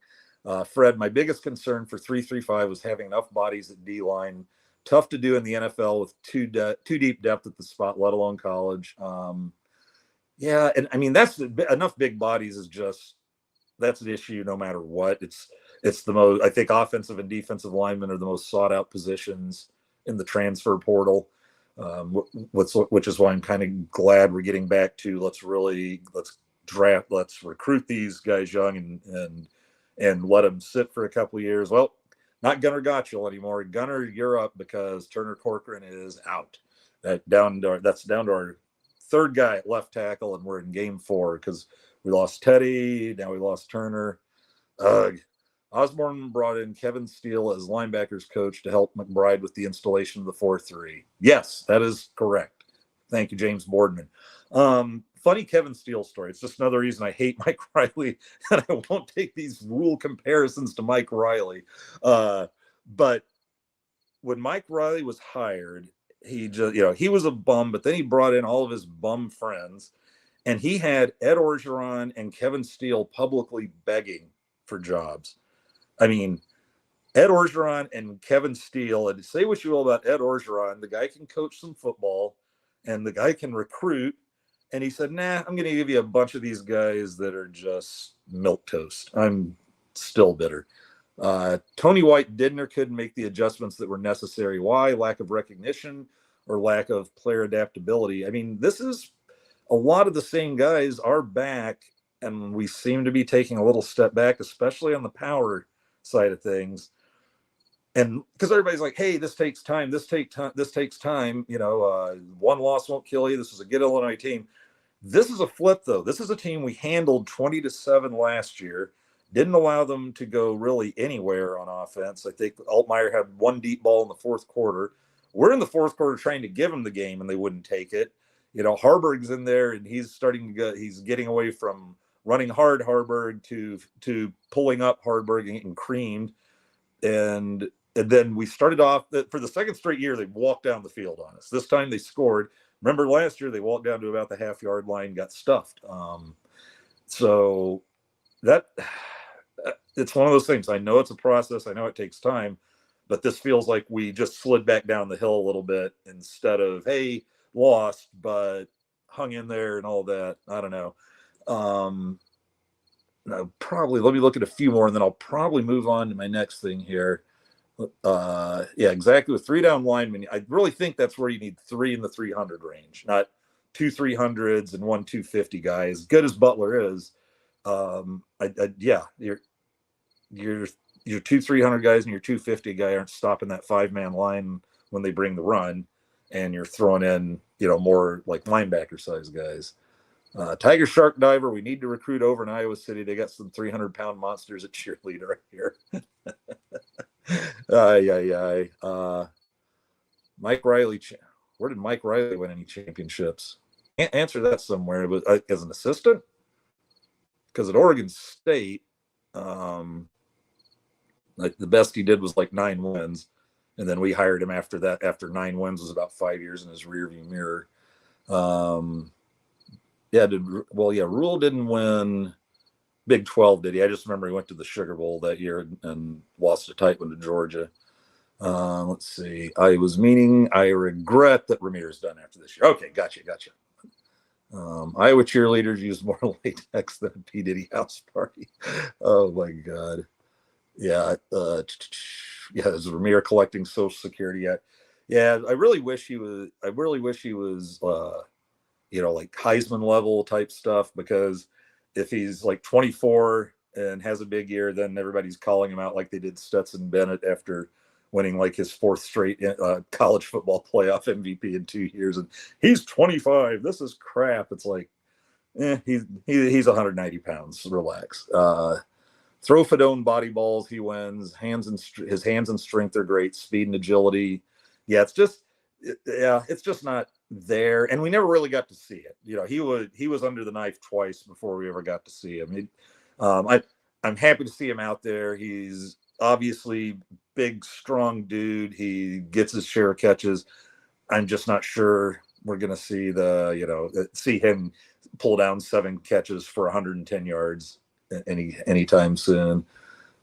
Fred, my biggest concern for 3-3-5 was having enough bodies at D line. Tough to do in the NFL with too deep depth at the spot, let alone college. And I mean that's enough big bodies is that's an issue no matter what. It's the most, I think, offensive and defensive linemen are the most sought out positions in the transfer portal. Which is why I'm kind of glad we're getting back to let's recruit these guys young and let them sit for a couple of years. Well, not Gunnar Gotchel anymore. Gunnar, you're up because Turner Corcoran is out. That's down to our 3rd guy at left tackle, and we're in game 4 because we lost Teddy. Now we lost Turner. Osborne brought in Kevin Steele as linebackers coach to help McBride with the installation of the 4-3. Yes, that is correct. Thank you, James Boardman. Funny Kevin Steele story. It's just another reason I hate Mike Riley, and I won't take these rule comparisons to Mike Riley. But when Mike Riley was hired, he was a bum, but then he brought in all of his bum friends, and he had Ed Orgeron and Kevin Steele publicly begging for jobs. I mean, Ed Orgeron and Kevin Steele, and say what you will about Ed Orgeron, the guy can coach some football and the guy can recruit. And he said, nah, I'm going to give you a bunch of these guys that are just milquetoast. I'm still bitter. Tony White didn't or couldn't make the adjustments that were necessary. Why? Lack of recognition or lack of player adaptability. I mean, this is a lot of the same guys are back, and we seem to be taking a little step back, especially on the power side of things. And because everybody's like, hey, this takes time, this takes time, one loss won't kill you. This is a good Illinois team. This is a flip, though. This is a team we handled 20-7 last year. Didn't allow them to go really anywhere on offense. I think Altmaier had one deep ball in the fourth quarter. We're in the fourth quarter trying to give them the game, and they wouldn't take it. Harburg's in there, and he's starting to get. He's getting away from running hard Harburg to pulling up Harburg and getting creamed. And then we started off for the second straight year. They walked down the field on us. This time they scored. Remember last year they walked down to about the half-yard line, got stuffed. So that it's one of those things. I know it's a process. I know it takes time, but this feels like we just slid back down the hill a little bit instead of, hey, lost, but hung in there and all that. I don't know. Probably let me look at a few more, and then I'll probably move on to my next thing here. Yeah, exactly. With 3 down linemen, I really think that's where you need 3 in the 300 range, not 2 300s and 1 250 guy. As good as Butler is, yeah, your 2 300 guys and your 250 guy aren't stopping that 5-man line when they bring the run, and you're throwing in more like linebacker size guys. Tiger Shark Diver, we need to recruit over in Iowa City. They got some 300-pound monsters at cheerleader right here. Mike Riley. Where did Mike Riley win any championships? Can't answer that somewhere. But as an assistant, because at Oregon State, like the best he did was like 9 wins, and then we hired him after that. After 9 wins was about 5 years in his rearview mirror. Rule didn't win Big 12, did he? I just remember he went to the Sugar Bowl that year and lost a tight one to Georgia. Let's see. I regret that Ramirez done after this year. Okay, gotcha. Iowa cheerleaders use more latex than a P. Diddy house party. Oh my God. Yeah. Is Ramirez collecting Social Security yet? Yeah, I really wish he was like Heisman level type stuff, because if he's like 24 and has a big year, then everybody's calling him out like they did Stetson Bennett after winning like his 4th straight college football playoff MVP in 2 years. And he's 25. This is crap. It's like, he's 190 pounds. Relax. Throw Fedone body balls. He wins. His hands and strength are great. Speed and agility. Yeah, it's just not there, and we never really got to see it. He was under the knife twice before we ever got to see him. I'm happy to see him out there. He's obviously big, strong dude. He gets his share of catches. I'm just not sure we're going to see him pull down 7 catches for 110 yards anytime soon.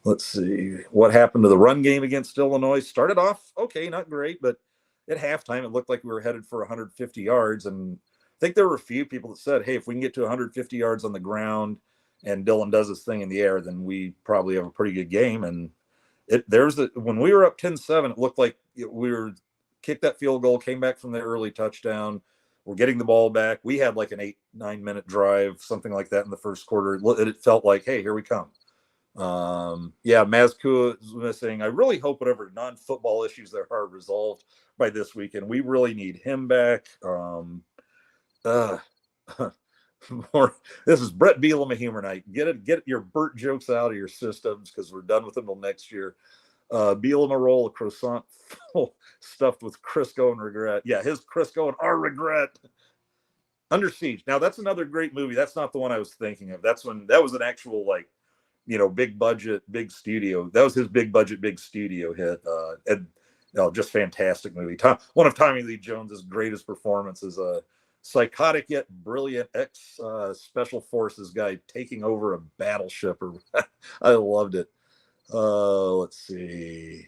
Let's see what happened to the run game against Illinois. Started off okay, not great, but at halftime, it looked like we were headed for 150 yards. And I think there were a few people that said, hey, if we can get to 150 yards on the ground and Dylan does his thing in the air, then we probably have a pretty good game. And when we were up 10-7, it looked like we were kicked that field goal, came back from the early touchdown. We're getting the ball back. We had like an 8-9 minute drive, something like that in the first quarter. It felt like, hey, here we come. Mazkua is missing. I really hope whatever non-football issues there are resolved by this weekend. We really need him back. This is Brett Bielema humor night. Get your Burt jokes out of your systems, because we're done with them till next year. Bielema roll a croissant stuffed with Crisco and regret. Yeah, his Crisco and our regret. Under Siege. Now that's another great movie. That's not the one I was thinking of. That was an actual big budget, big studio. That was his big budget, big studio hit. Just fantastic movie. One of Tommy Lee Jones's greatest performances. A psychotic yet brilliant ex special forces guy taking over a battleship. I loved it. Let's see.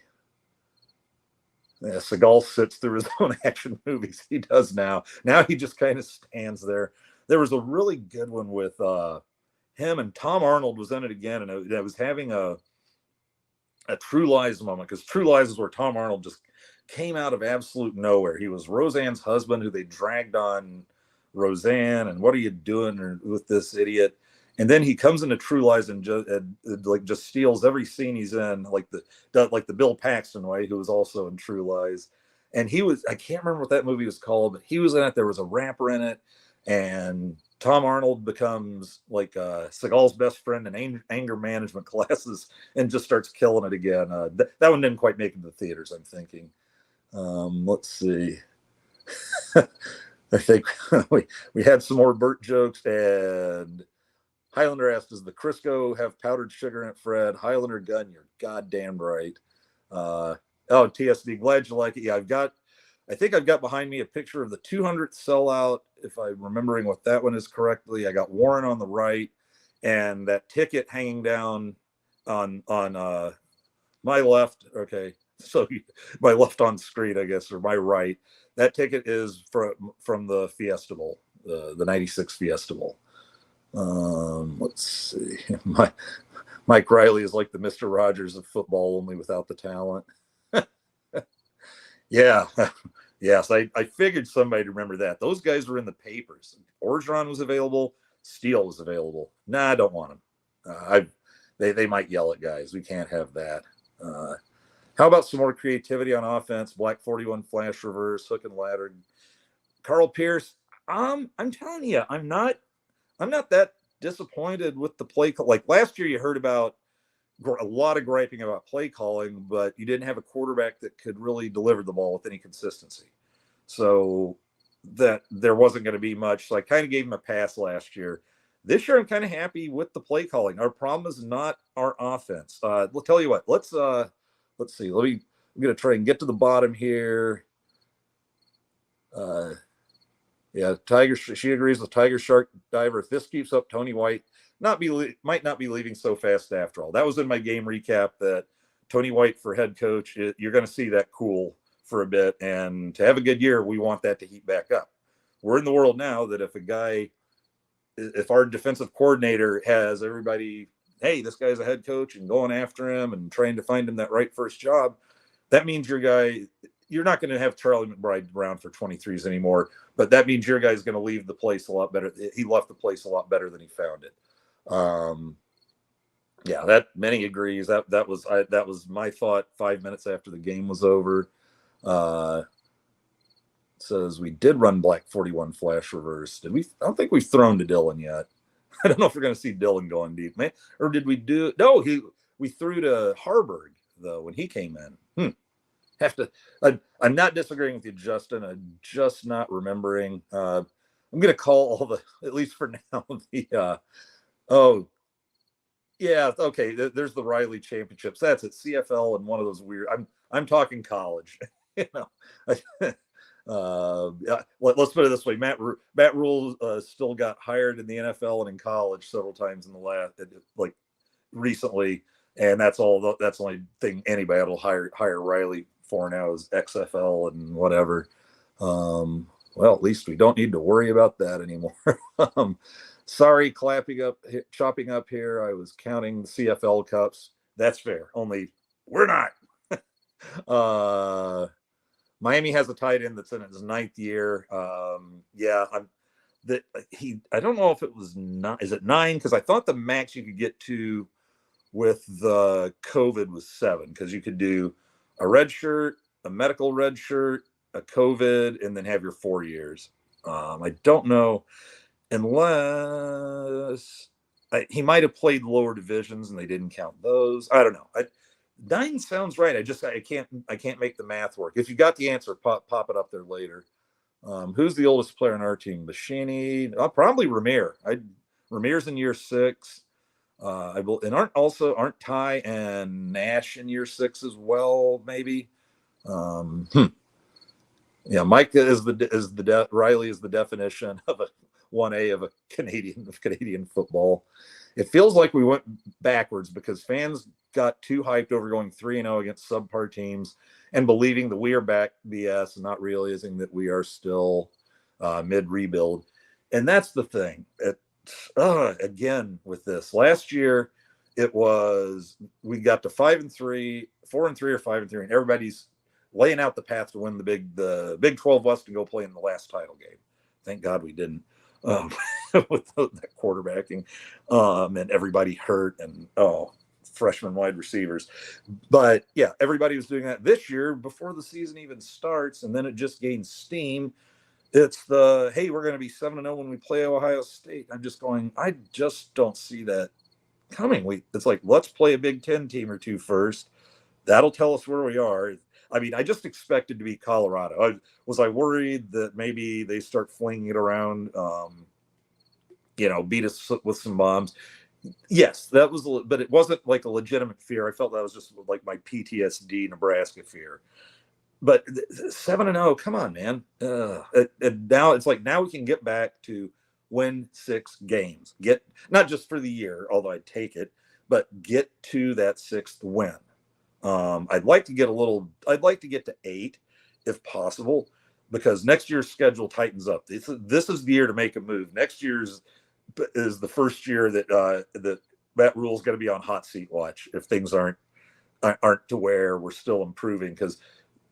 Yeah, Seagal sits through his own action movies. He does now. Now he just kind of stands there. There was a really good one with him, and Tom Arnold was in it again, and it was having a True Lies moment, because True Lies is where Tom Arnold just came out of absolute nowhere. He was Roseanne's husband, who they dragged on Roseanne, and what are you doing with this idiot? And then he comes into True Lies and just steals every scene he's in, like the Bill Paxton way, who was also in True Lies. And I can't remember what that movie was called, but he was in it. There was a rapper in it, and Tom Arnold becomes like Seagal's best friend in anger management classes and just starts killing it again. That one didn't quite make it to the theaters, I'm thinking. Let's see. I think we had some more Burt jokes, and Highlander asked, does the Crisco have powdered sugar in it, Fred? Highlander gun, you're goddamn right. TSD, glad you like it. Yeah, I think I've got behind me a picture of the 200th sellout, if I'm remembering what that one is correctly. I got Warren on the right, and that ticket hanging down on my left. Okay, so my left on screen, I guess, or my right. That ticket is from the Fiesta Bowl, the '96 Fiesta Bowl. Let's see. Mike Riley is like the Mr. Rogers of football, only without the talent. Yeah. Yes, I figured somebody to remember that. Those guys were in the papers. Orgeron was available. Steele was available. Nah, I don't want them. They might yell at guys. We can't have that. How about some more creativity on offense? Black 41 flash reverse, hook and ladder. Carl Pierce. I'm telling you, I'm not that disappointed with the play. Like last year, you heard about a lot of griping about play calling, but you didn't have a quarterback that could really deliver the ball with any consistency. So that there wasn't going to be much. So I kind of gave him a pass last year. This year, I'm kind of happy with the play calling. Our problem is not our offense. We'll tell you what. Let's see. I'm going to try and get to the bottom here. Yeah, Tiger. She agrees with Tiger Shark Diver. If this keeps up, Tony White might not be leaving so fast after all. That was in my game recap that Tony White for head coach. You're going to see that cool for a bit, and to have a good year, we want that to heat back up. We're in the world now that if our defensive coordinator has everybody, hey, this guy's a head coach and going after him and trying to find him that right first job, that means you're not going to have Charlie McBride around for 23s anymore, but that means your guy's going to leave the place a lot better. He left the place a lot better than he found it. Yeah, that many agrees. That was my thought 5 minutes after the game was over. Says we did run Black 41 flash reverse. Did we? I don't think we've thrown to Dylan yet. I don't know if we're going to see Dylan going deep, man. Or did we do? No, we threw to Harburg though when he came in. Have to. I'm not disagreeing with you, Justin. I'm just not remembering. I'm going to call all the, at least for now, the. Oh, yeah. Okay. There's the Riley Championships. That's it. CFL and one of those weird. I'm talking college. You know. Let's put it this way: Matt Rule still got hired in the NFL and in college several times in the last, like recently, and that's all. That's the only thing anybody will hire Riley for now is XFL and whatever. Well, at least we don't need to worry about that anymore. Sorry, chopping up here. I was counting the CFL cups. That's fair. Only we're not. Miami has a tight end that's in his 9th year. Yeah, I don't know if it was not. Is it 9? Because I thought the max you could get to with the COVID was 7. Because you could do a red shirt, a medical red shirt, a COVID, and then have your 4 years. I don't know unless he might have played lower divisions and they didn't count those. I don't know. 9 sounds right. I can't make the math work. If you got the answer, pop it up there later. Who's the oldest player on our team? Bashini, probably Ramir. Ramir's in year 6. And aren't Ty and Nash in year 6 as well? Maybe. Yeah, Mike Riley is the definition of a 1A of Canadian football. It feels like we went backwards because fans got too hyped over going 3-0 against subpar teams and believing that we are back BS and not realizing that we are still mid-rebuild. And that's the thing. Again, with this. Last year, it was we got to 5-3, 4-3 or 5-3, and everybody's laying out the path to win the Big 12 West and go play in the last title game. Thank God we didn't. With that quarterbacking, and everybody hurt, and freshman wide receivers. But yeah, everybody was doing that this year before the season even starts, and then it just gains steam. It's the, hey, we're going to be 7-0 when we play Ohio State. I'm just going, I just don't see that coming. It's like, let's play a Big Ten team or two first. That'll tell us where we are. I mean, I just expected to be Colorado. Was I worried that maybe they start flinging it around, beat us with some bombs? Yes, that was, but it wasn't like a legitimate fear. I felt that was just like my PTSD Nebraska fear. But 7-0, come on, man. And now it's like, now we can get back to win 6 games. Get, not just for the year, although I'd take it, but get to that 6th win. I'd like to get to 8 if possible, because next year's schedule tightens up. This is the year to make a move. Next year's is the first year that Matt Rule's going to be on hot seat watch if things aren't to where we're still improving. Because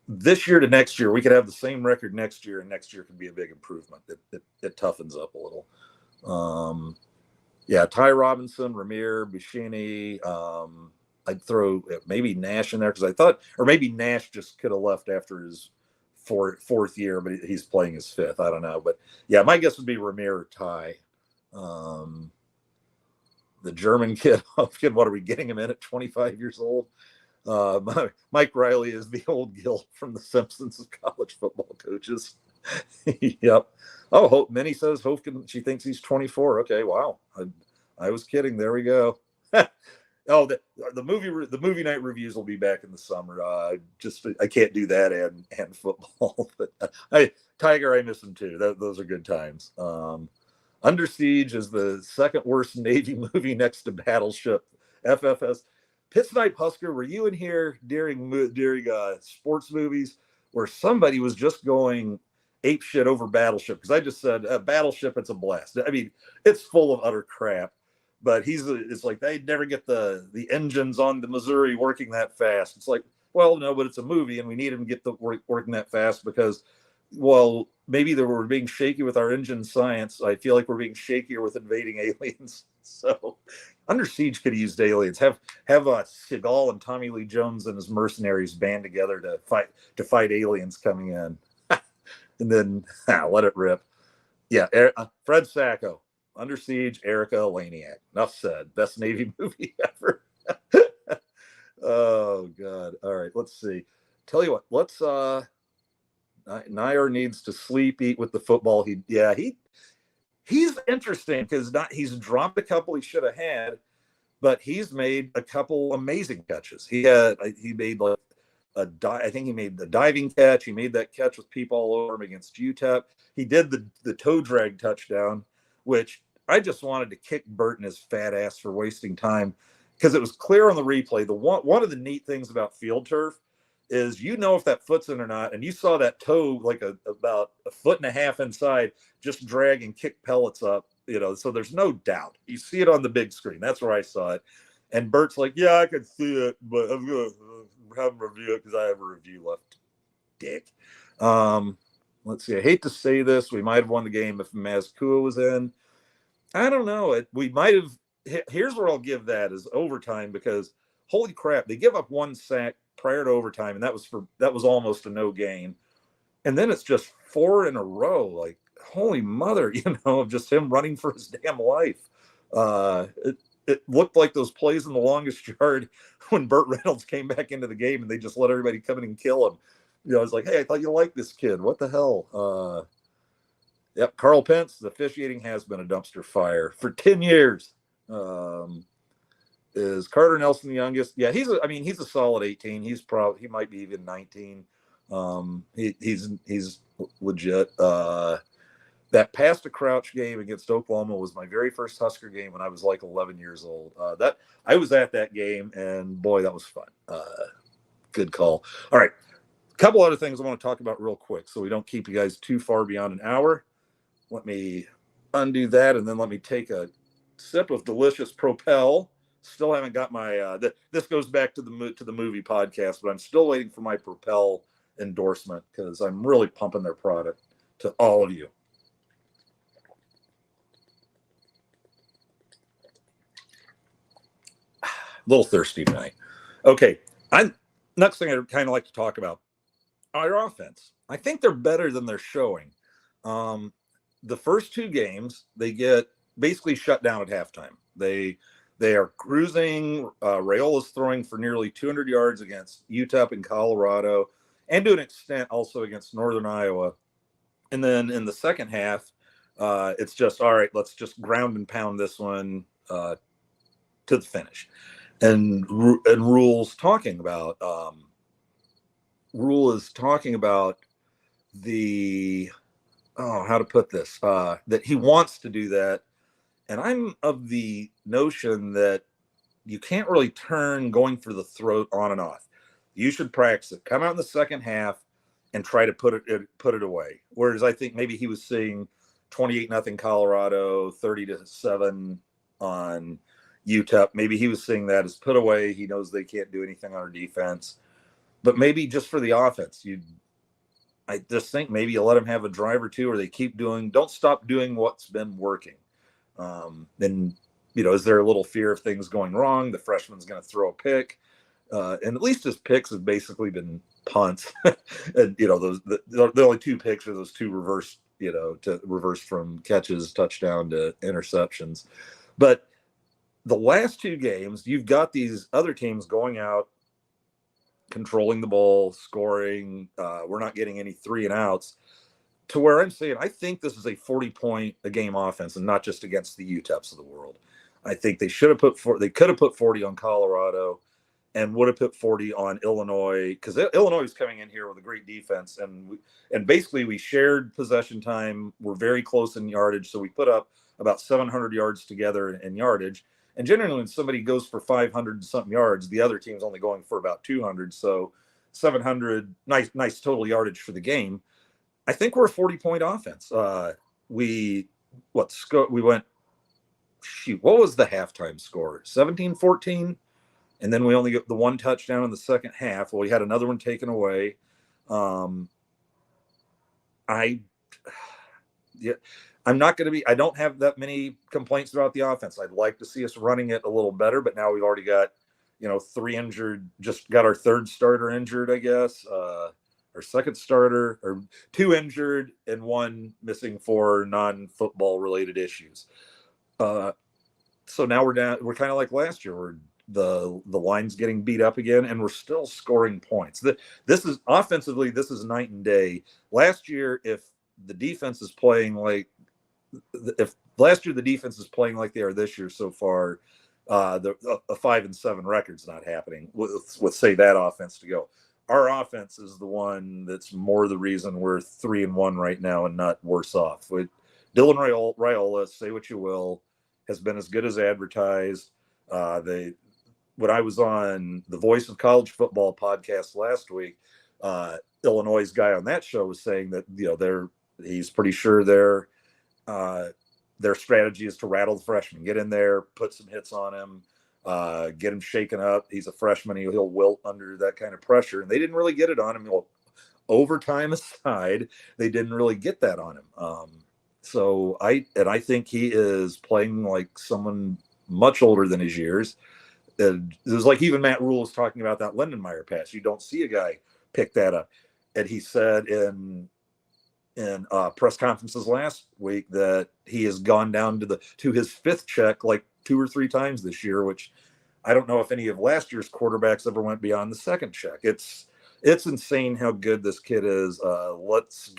this year to next year, we could have the same record next year, and next year could be a big improvement. It toughens up a little. Ty Robinson, Ramir, Bushini. I'd throw maybe Nash in there, because I thought, or maybe Nash just could have left after his fourth year, but he's playing his 5th. I don't know. But yeah, my guess would be Ramir or Ty. The German kid, what are we getting him in at 25 years old? Mike Riley is the old Gil from The Simpsons of college football coaches. Yep. Oh, Minnie says she thinks he's 24. Okay, wow. I was kidding. There we go. The movie night reviews will be back in the summer. I can't do that and football. But Tiger, I miss him too. Those are good times. Under Siege is the second worst Navy movie next to Battleship. FFS. Pit Snipe Husker, were you in here during sports movies where somebody was just going ape shit over Battleship? Because I just said Battleship, it's a blast. I mean, it's full of utter crap, but it's like they never get the engines on the Missouri working that fast. It's like, well, no, but it's a movie, and we need them to get working that fast because, well, maybe we're being shaky with our engine science. I feel like we're being shakier with invading aliens. So Under Siege could have used aliens. Have Seagal and Tommy Lee Jones and his mercenaries band together to fight aliens coming in, and then let it rip. Yeah, Fred Sacco, Under Siege, Erica Eleniak. Enough said. Best Navy movie ever. Oh God. All right, let's see. Tell you what, let's Nair needs to sleep, eat with the football. He's interesting because he's dropped a couple he should have had, but he's made a couple amazing catches. He made like I think he made the diving catch. He made that catch with people all over him against UTEP. He did the toe drag touchdown, which I just wanted to kick Burt in his fat ass for wasting time, because it was clear on the replay. One of the neat things about field turf is if that foot's in or not, and you saw that toe like about a foot and a half inside just drag and kick pellets up, so there's no doubt. You see it on the big screen. That's where I saw it. And Bert's like, yeah, I can see it, but I'm going to have him review it because I have a review left. Dick. Let's see. I hate to say this. We might have won the game if Mazkua was in. I don't know. We might have. Here's where I'll give that is overtime, because holy crap, they give up 1 sack prior to overtime, and that was almost a no gain. And then it's just 4 in a row. Like, holy mother, of just him running for his damn life. It looked like those plays in the longest yard when Burt Reynolds came back into the game and they just let everybody come in and kill him. I was like, hey, I thought you liked this kid. What the hell? Yep, Carl Pence, the officiating has been a dumpster fire for 10 years. Is Carter Nelson the youngest? Yeah, he's a solid 18. He might be even 19. He's legit. That pass to Crouch game against Oklahoma was my very first Husker game when I was like 11 years old. That I was at that game, and boy, that was fun. Good call. All right, a couple other things I want to talk about real quick, so we don't keep you guys too far beyond an hour. Let me undo that, and then let me take a sip of delicious Propel. Still haven't got my. This goes back to the movie podcast, but I'm still waiting for my Propel endorsement because I'm really pumping their product to all of you. little thirsty tonight. Okay, I next thing I'd kind of like to talk about our offense. I think they're better than they're showing. Um, the first two games they get basically shut down at halftime. They are cruising. Rayola's throwing for nearly 200 yards against UTEP in Colorado, and to an extent also against Northern Iowa. And then in the second half, it's just all right. Let's just ground and pound this one to the finish. And Rule's talking about Rule is talking about the how to put this that he wants to do that, and I'm of the notion that you can't really turn going for the throat on and off. You should practice it. Come out in the second half and try to put it away. Whereas I think maybe he was seeing 28-0 Colorado, 30-7 on UTEP. Maybe he was seeing that as put away. He knows they can't do anything on our defense. But maybe just for the offense, I just think maybe you let them have a drive or two, or they don't stop doing what's been working. And is there a little fear of things going wrong? The freshman's going to throw a pick, and at least his picks have basically been punts. And the only two picks are those two reverse from catches, touchdown to interceptions. But the last two games, you've got these other teams going out, controlling the ball, scoring. We're not getting any 3 and outs, to where I'm saying I think this is a 40-point a game offense, and not just against the UTEPs of the world. I think they could have put 40 on Colorado, and would have put 40 on Illinois, because Illinois is coming in here with a great defense, and basically we shared possession time. We're very close in yardage, so we put up about 700 yards together in yardage. And generally, when somebody goes for 500 something yards, the other team's only going for about 200. So 700, nice total yardage for the game. I think we're a 40-point offense. We went, what was the halftime score? 17-14. And then we only get the one touchdown in the second half. Well, we had another one taken away. I'm not going to I don't have that many complaints about the offense. I'd like to see us running it a little better, but now we've already got, 3 injured, just got our third starter injured, I guess. Our second starter, or 2 injured and 1 missing for non-football related issues. So now we're kind of like last year, where the line's getting beat up again, and we're still scoring points. This is offensively, this is night and day. Last year, if the defense is playing like they are this year so far, a 5-7 record's not happening with say that offense to go. Our offense is the one that's more the reason we're 3-1 right now and not worse off. With Dylan Raiola, say what you will, has been as good as advertised. When I was on the Voice of College Football podcast last week, Illinois' guy on that show was saying that he's pretty sure their strategy is to rattle the freshman, get in there, put some hits on him, get him shaken up. He's a freshman; he'll wilt under that kind of pressure, and they didn't really get it on him. Overtime aside, they didn't really get that on him. So I think he is playing like someone much older than his years. It was like even Matt Rule was talking about that Lindenmeyer pass. You don't see a guy pick that up. And he said in press conferences last week that he has gone down to his 5th check like 2 or 3 times this year, which I don't know if any of last year's quarterbacks ever went beyond the 2nd check. It's insane how good this kid is. Let's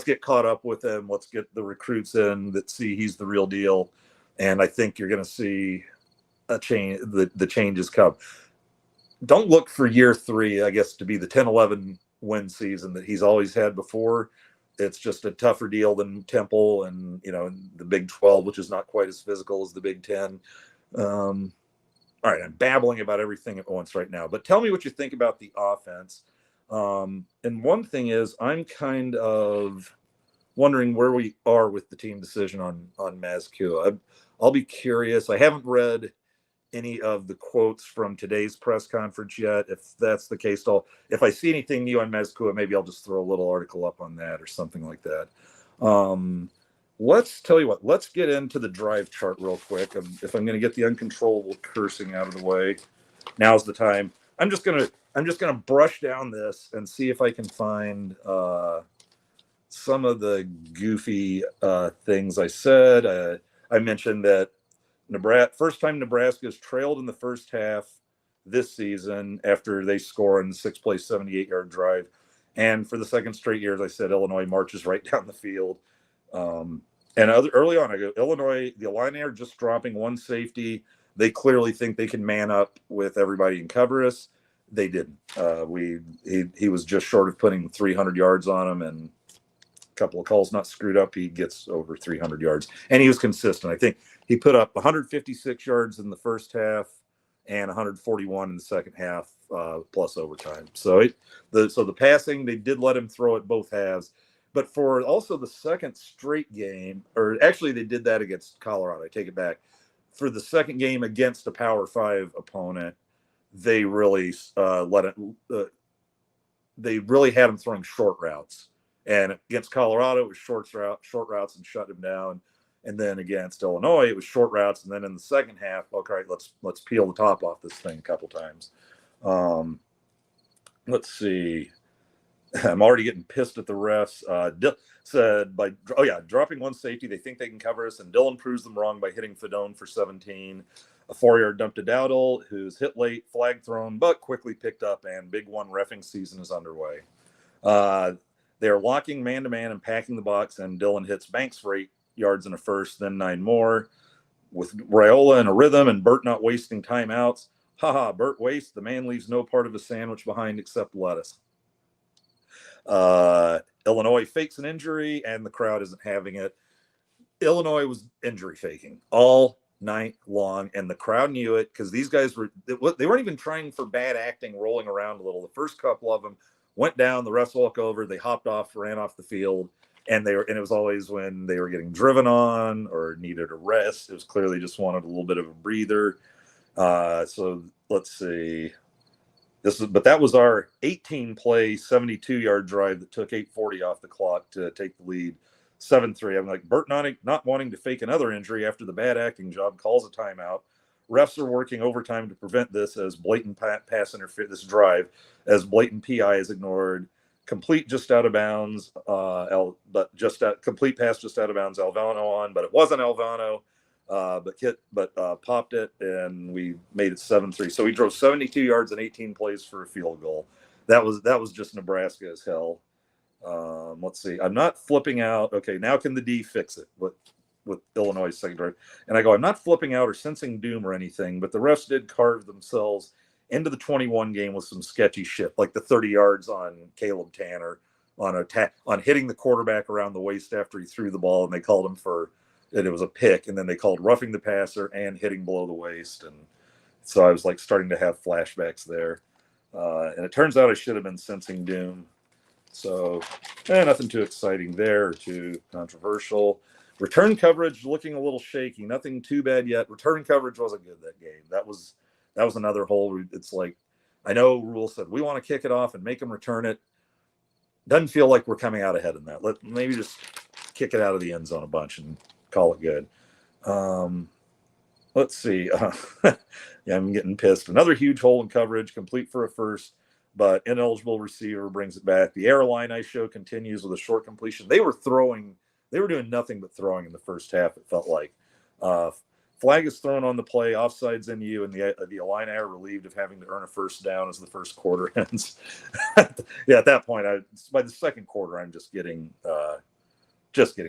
get caught up with him. Let's get the recruits in that see he's the real deal. And I think you're going to see a change. The changes come. Don't look for year 3, I guess, to be the 10-11 win season that he's always had before. It's just a tougher deal than Temple and the Big 12, which is not quite as physical as the Big 10. All right, I'm babbling about everything at once right now, but tell me what you think about the offense. And one thing is, I'm kind of wondering where we are with the team decision on Mazkua. I'll be curious. I haven't read any of the quotes from today's press conference yet. If that's the case, if I see anything new on Mazkua, maybe I'll just throw a little article up on that or something like that. Let's tell you what. Let's get into the drive chart real quick. If I'm going to get the uncontrollable cursing out of the way. now's the time. I'm just gonna brush down this and see if I can find some of the goofy things I said. I mentioned that first time Nebraska's trailed in the first half this season after they score in the sixth place 78-yard drive. And for the second straight year, as I said, Illinois marches right down the field. Early on, I go, Illinois, the Illini are just dropping one safety. They clearly think they can man up with everybody and cover us. They didn't. He was just short of putting 300 yards on him, and a couple of calls not screwed up, he gets over 300 yards. And he was consistent. I think he put up 156 yards in the first half and 141 in the second half, plus overtime. So the passing, they did let him throw it both halves. But for also the second straight game, or actually they did that against Colorado, I take it back. For the second game against a Power 5 opponent, they really they really had him throwing short routes. And against Colorado, it was short routes and shut him down. And then against Illinois, it was short routes. And then in the second half, okay, let's peel the top off this thing a couple times. Let's see. I'm already getting pissed at the refs. Said dropping one safety, they think they can cover us, and Dillon proves them wrong by hitting Fedone for 17. A 4-yard dump to Dowdle, who's hit late, flag thrown, but quickly picked up, and Big One reffing season is underway. They're locking man-to-man and packing the box, and Dillon hits Banks for 8 yards and a first, then 9 more. With Raiola in a rhythm and Burt not wasting timeouts. Haha, Burt wastes. The man leaves no part of a sandwich behind except lettuce. Illinois fakes an injury, and the crowd isn't having it. Illinois was injury faking all night long, and the crowd knew it because these guys they weren't even trying for bad acting, rolling around a little. The first couple of them went down, the refs walk over, they hopped off, ran off the field, and it was always when they were getting driven on or needed a rest. It was clearly just wanted a little bit of a breather. So let's see. But that was our 18-play, 72-yard drive that took 8:40 off the clock to take the lead, 7-3. I'm like, Burt not wanting to fake another injury after the bad acting job calls a timeout. Refs are working overtime to prevent this as blatant pass interference. This drive as blatant PI is ignored. Complete just out of bounds. Complete pass just out of bounds. Alvano on, but it wasn't Alvano. But popped it, and we made it 7-3. So we drove 72 yards and 18 plays for a field goal. That was just Nebraska as hell. Let's see. I'm not flipping out. Okay, now can the D fix it with Illinois' second drive? And I go, I'm not flipping out or sensing doom or anything, but the refs did carve themselves into the 21 game with some sketchy shit, like the 30 yards on Caleb Tanner on hitting the quarterback around the waist after he threw the ball, and they called him for it was a pick, and then they called roughing the passer and hitting below the waist. And so I was like starting to have flashbacks there. And it turns out I should have been sensing doom. So nothing too exciting there or too controversial. Return coverage looking a little shaky. Nothing too bad yet. Return coverage wasn't good that game. That was another hole. It's like, I know Rule said we want to kick it off and make them return it. Doesn't feel like we're coming out ahead in that. Maybe just kick it out of the end zone a bunch and call it good. Let's see. Yeah, I'm getting pissed. Another huge hole in coverage, complete for a first, but ineligible receiver brings it back. The airline I show continues with a short completion. They were doing nothing but throwing in the first half, it felt like. Flag is thrown on the play, offsides NU, and the Illini are relieved of having to earn a first down as the first quarter ends. Yeah, at that point, by the second quarter, I'm just getting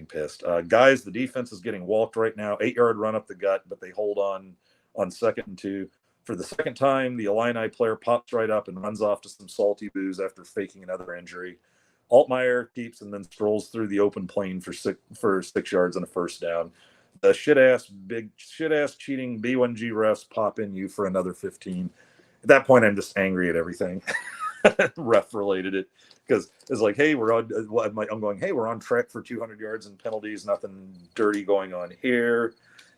pissed. Guys, the defense is getting walked right now. 8-yard run up the gut, but they hold on 2nd and 2. For the second time, the Illini player pops right up and runs off to some salty booze after faking another injury. Altmaier keeps and then strolls through the open plane for 6 yards and a first down. The big shit ass cheating B1G refs pop in you for another 15. At that point, I'm just angry at everything. Ref related it because it's like, hey, we're on track for 200 yards and penalties. Nothing dirty going on here.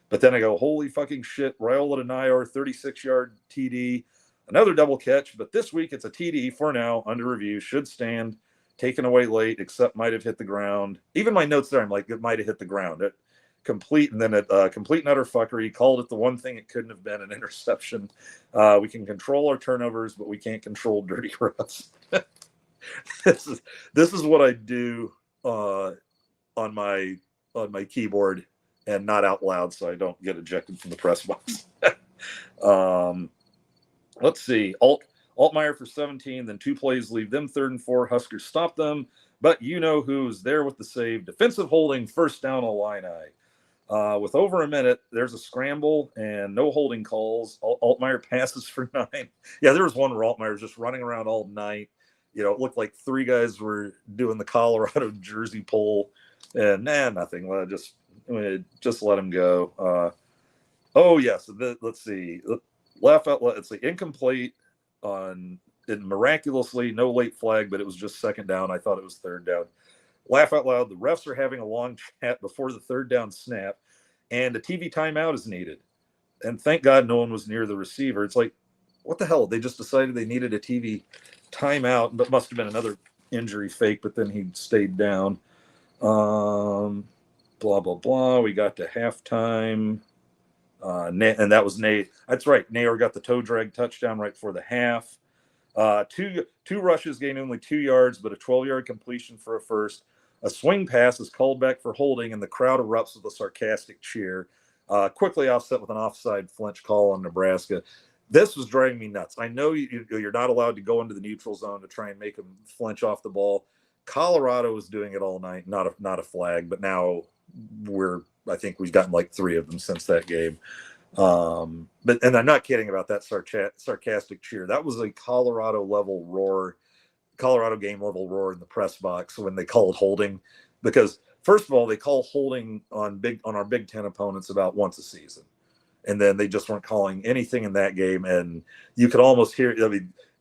But then I go, holy fucking shit. Raiola to Nayor, 36-yard TD. Another double catch, but this week it's a TD for now, under review. Should stand. Taken away late, except might have hit the ground. Even my notes there, I'm like, it might have hit the ground. complete, and then a complete and utter fuckery. Called it the one thing it couldn't have been, an interception. We can control our turnovers, but we can't control dirty roughs. this is what I do on my keyboard and not out loud, so I don't get ejected from the press box. Let's see. Altmaier for 17, then 2 plays leave them 3rd and 4. Huskers stop them, but you know who's there with the save. Defensive holding, first down Illini. With over a minute, there's a scramble and no holding calls. Altmaier passes for 9. Yeah, there was one where Altmaier was just running around all night. You know, it looked like 3 guys were doing the Colorado jersey pull, and nothing. Just let him go. Yes. Let's see. Laugh out loud. It's like incomplete on it. Miraculously, no late flag, but it was just 2nd down. I thought it was 3rd down. Laugh out loud. The refs are having a long chat before the 3rd down snap, and a TV timeout is needed. And thank God no one was near the receiver. It's like, what the hell? They just decided they needed a TV timeout, but must have been another injury fake, but then he stayed down. Blah, blah, blah. We got to halftime. And that was Nate. That's right. Nair got the toe drag touchdown right before the half. Two rushes gained only 2 yards, but a 12-yard completion for a first. A swing pass is called back for holding, and the crowd erupts with a sarcastic cheer. Quickly offset with an offside flinch call on Nebraska. This was driving me nuts. I know you're not allowed to go into the neutral zone to try and make them flinch off the ball. Colorado was doing it all night, not a flag, but now I think we've gotten like 3 of them since that game. But I'm not kidding about that sarcastic cheer. That was a Colorado game level roar in the press box when they called holding, because first of all, they call holding on our Big Ten opponents about once a season. And then they just weren't calling anything in that game. And you could almost hear,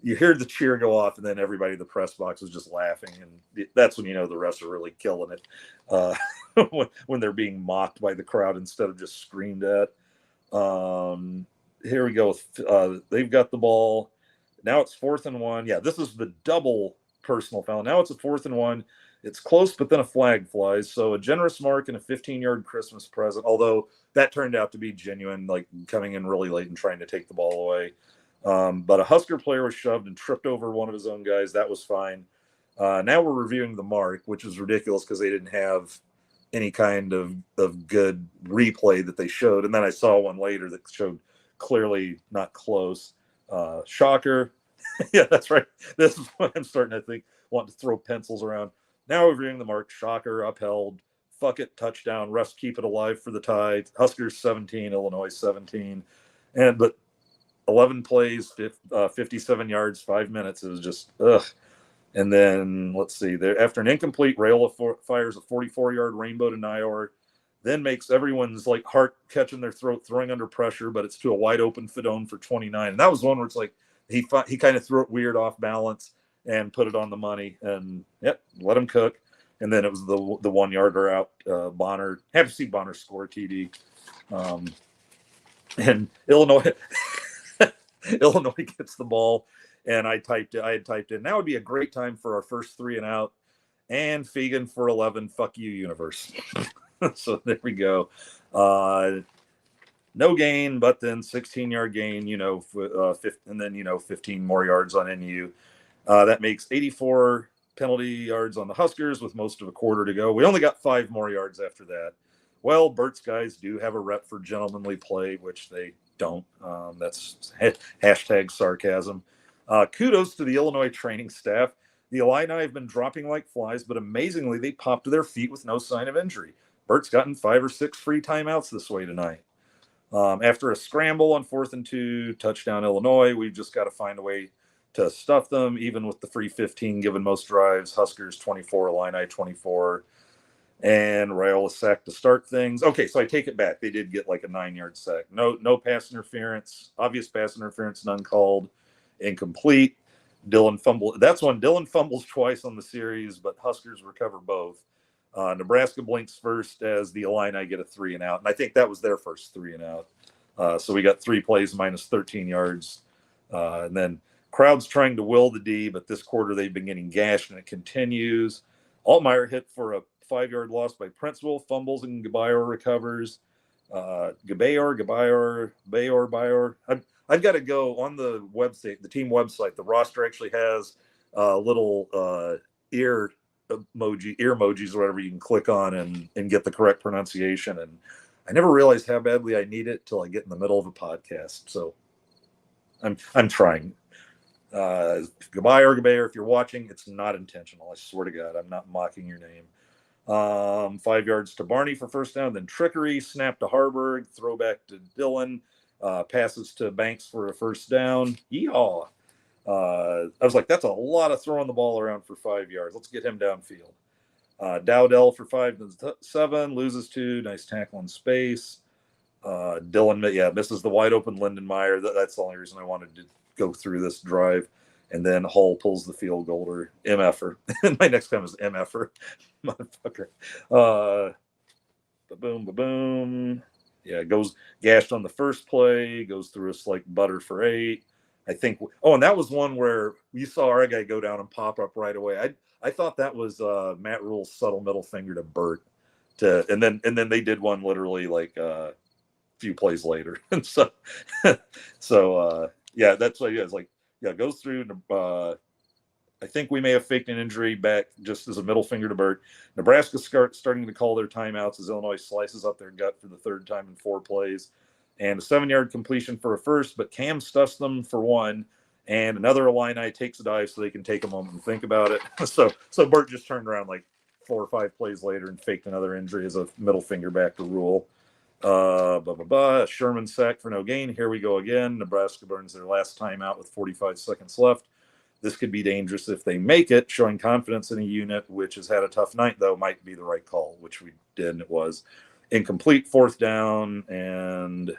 you hear the cheer go off, and then everybody in the press box was just laughing. And that's when you know the refs are really killing it, when they're being mocked by the crowd instead of just screamed at. Here we go. They've got the ball. Now it's 4th and 1. Yeah, this is the double personal foul. Now it's a 4th and 1. It's close, but then a flag flies. So a generous mark and a 15-yard Christmas present, although that turned out to be genuine, like coming in really late and trying to take the ball away. But a Husker player was shoved and tripped over one of his own guys. That was fine. Now we're reviewing the mark, which is ridiculous because they didn't have any kind of good replay that they showed. And then I saw one later that showed clearly not close. Shocker. Yeah, that's right. This is what I'm starting to want to throw pencils around. Now reviewing the mark. Shocker, upheld. Fuck it, touchdown. Refs keep it alive for the tie. Huskers 17, Illinois 17. But 11 plays, 57 yards, 5 minutes. It was just, ugh. And then, let's see, after an incomplete, Rayola fires a 44-yard rainbow to Nayor, then makes everyone's like heart catching their throat, throwing under pressure, but it's to a wide open Fedone for 29. And that was one where it's like he kind of threw it weird off balance and put it on the money, and let him cook. And then it was the 1-yarder out. Bonner, happy to see Bonner score TD. And Illinois gets the ball, and I had typed in, that would be a great time for our first 3 and out, and Fegan for 11. Fuck you, universe. So there we go. No gain, but then 16-yard gain, and then 15 more yards on NU. That makes 84 penalty yards on the Huskers with most of a quarter to go. We only got 5 more yards after that. Well, Bert's guys do have a rep for gentlemanly play, which they don't. That's hashtag sarcasm. Kudos to the Illinois training staff. The Illini have been dropping like flies, but amazingly, they popped to their feet with no sign of injury. Bert's gotten 5 or 6 free timeouts this way tonight. After a scramble on 4th and 2, touchdown Illinois, we've just got to find a way to stuff them, even with the free 15 given most drives. Huskers 24, Illini 24, and Rayola sack to start things. Okay, so I take it back. They did get like a 9-yard sack. No pass interference. Obvious pass interference, none called. Incomplete. Dylan fumbled. That's when Dylan fumbles twice on the series, but Huskers recover both. Nebraska blinks first as the Illini get a 3 and out. And I think that was their first 3 and out. So we got 3 plays minus 13 yards. And then crowd's trying to will the D, but this quarter they've been getting gashed, and it continues. Altmaier hit for a 5-yard loss by Princeville, fumbles, and Gabayor recovers. Gabayor. I've got to go on the website, the team website. The roster actually has little ear emojis or whatever you can click on and get the correct pronunciation. And I never realized how badly I need it till I get in the middle of a podcast. So I'm trying. Gabayor, if you're watching, it's not intentional. I swear to God, I'm not mocking your name. 5 yards to Barney for first down, then trickery, snap to Harburg, throwback to Dillon, passes to Banks for a first down. Yeehaw. I was like, that's a lot of throwing the ball around for 5 yards. Let's get him downfield. Dowdell for 5-7, loses 2. Nice tackle in space. Dillon, misses the wide open Lindenmeyer. That's the only reason I wanted to go through this drive. And then Hull pulls the field goal, or MFer. And my next comment is MFer. Motherfucker. Boom. Yeah, goes gashed on the first play, goes through us like butter for 8. I think. Oh, and that was one where you saw our guy go down and pop up right away. I thought that was Matt Rule's subtle middle finger to Burt. And then they did one literally like a few plays later. And so that's what it is. Like, goes through. I think we may have faked an injury back just as a middle finger to Burt. Nebraska starting to call their timeouts as Illinois slices up their gut for the third time in 4 plays. And a 7-yard completion for a first, but Cam stuffs them for 1. And another Illini takes a dive so they can take a moment and think about it. So Burt just turned around like 4 or 5 plays later and faked another injury as a middle finger back to Rule. Sherman sack for no gain. Here we go again. Nebraska burns their last timeout with 45 seconds left. This could be dangerous if they make it. Showing confidence in a unit which has had a tough night, though, might be the right call, which we did, and it was. Incomplete, 4th down, and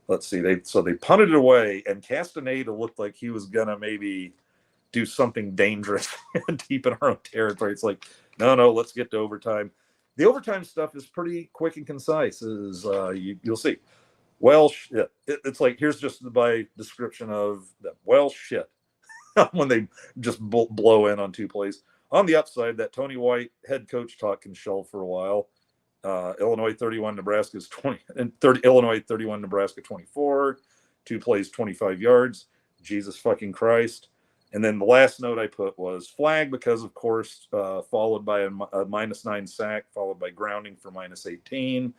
let's see. They punted it away, and Castaneda looked like he was gonna maybe do something dangerous deep in our own territory. It's like, no, let's get to overtime. The overtime stuff is pretty quick and concise, as you'll see. Well, shit. It's like, here's just my description of them. Well, shit. When they just blow in on 2 plays. On the upside, that Tony White head coach talk can shelve for a while. Illinois 31, Nebraska's 20, and Illinois 31, Nebraska 24. 2 plays, 25 yards. Jesus fucking Christ. And then the last note I put was flag because, of course, followed by a -9 sack, followed by grounding for -18.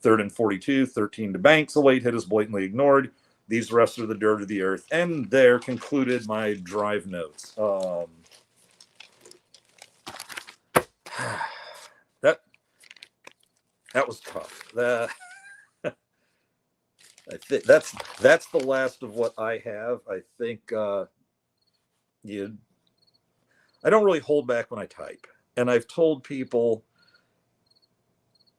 3rd and 42, 13 to Banks. A late hit is blatantly ignored. These refs are the dirt of the earth. And there concluded my drive notes. That was tough. I think that's the last of what I have. I think I don't really hold back when I type. And I've told people,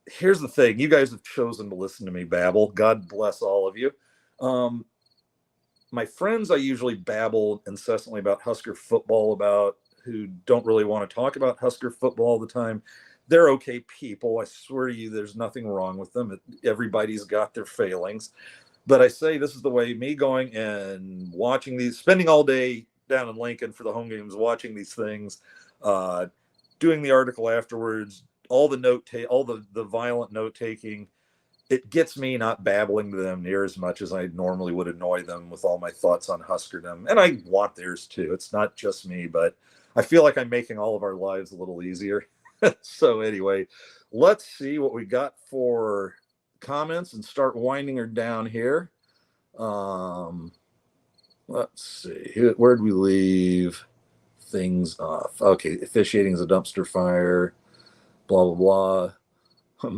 here's the thing. You guys have chosen to listen to me babble. God bless all of you. My friends, I usually babble incessantly about Husker football, about who don't really want to talk about Husker football all the time. They're okay people. I swear to you, there's nothing wrong with them. Everybody's got their failings. But I say this is the way, me going and watching these, spending all day down in Lincoln for the home games, watching these things, doing the article afterwards, all the violent note taking, it gets me not babbling to them near as much as I normally would annoy them with all my thoughts on Huskerdom. And I want theirs too. It's not just me, but I feel like I'm making all of our lives a little easier. So anyway, let's see what we got for comments and start winding her down here. Let's see. Where'd we leave things off? Okay, officiating is a dumpster fire. Blah, blah, blah.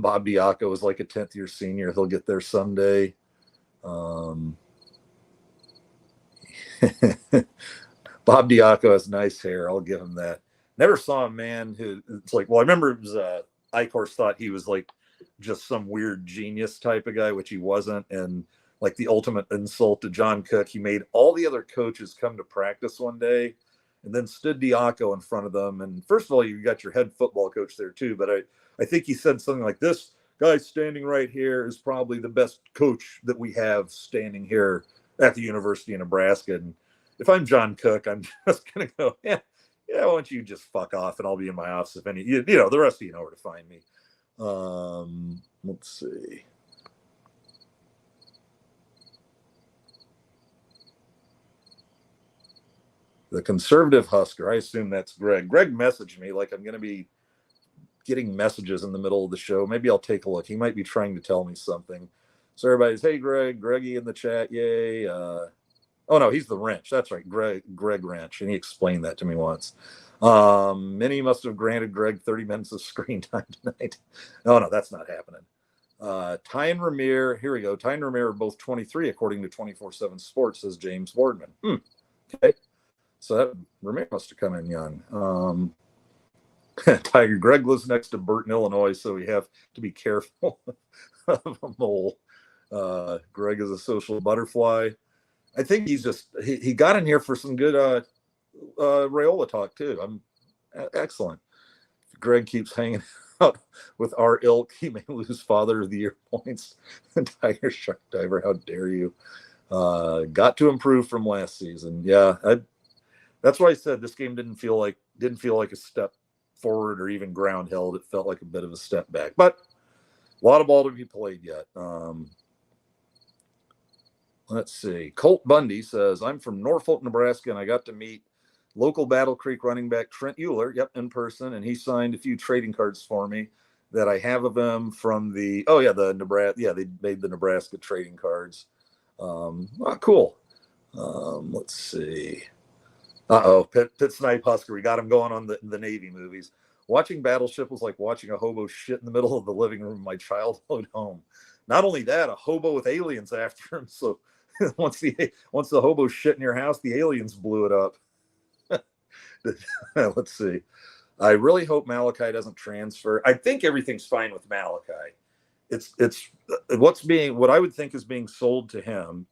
Bob Diaco is like a 10th year senior. He'll get there someday. Bob Diaco has nice hair. I'll give him that. Never saw a man who, it's like, well, I remember it was, Eichhorst thought he was like just some weird genius type of guy, which he wasn't. And like the ultimate insult to John Cook, he made all the other coaches come to practice one day and then stood Diaco in front of them. And first of all, you got your head football coach there too. But I think he said something like, this guy standing right here is probably the best coach that we have standing here at the University of Nebraska. And if I'm John Cook, I'm just going to go, yeah, Yeah, why don't you just fuck off and I'll be in my office if any, the rest of you know where to find me. Let's see. The conservative Husker. I assume that's Greg. Greg messaged me like I'm going to be getting messages in the middle of the show. Maybe I'll take a look. He might be trying to tell me something. So everybody's, hey, Greg, Greggy in the chat. Yay. Oh, no, he's the wrench. That's right. Greg Wrench. And he explained that to me once. Minnie must have granted Greg 30 minutes of screen time tonight. Oh, no, that's not happening. Ty and Ramir, here we go. Ty and Ramir are both 23, according to 24/7 Sports, says James Boardman. Okay. So that Ramir must have come in young. Tiger Greg lives next to Burton, Illinois, so we have to be careful of a mole. Greg is a social butterfly. I think he got in here for some good Rayola talk too. I'm excellent. If Greg keeps hanging out with our ilk, he may lose Father of the Year points. Tiger Shark Diver, how dare you? Got to improve from last season. Yeah, that's why I said this game didn't feel like a step forward or even ground held. It felt like a bit of a step back, but a lot of ball to be played yet. Let's see. Colt Bundy says, I'm from Norfolk, Nebraska, and I got to meet local Battle Creek running back Trent Euler, in person, and he signed a few trading cards for me that I have of him from the Nebraska. Yeah, they made the Nebraska trading cards. Cool. Let's see. Pit Snipe Husker. We got him going on the Navy movies. Watching Battleship was like watching a hobo shit in the middle of the living room of my childhood home. Not only that, a hobo with aliens after him. So once the hobo shit in your house, the aliens blew it up. Let's see. I really hope Malachi doesn't transfer. I think everything's fine with Malachi. It's what I would think is being sold to him,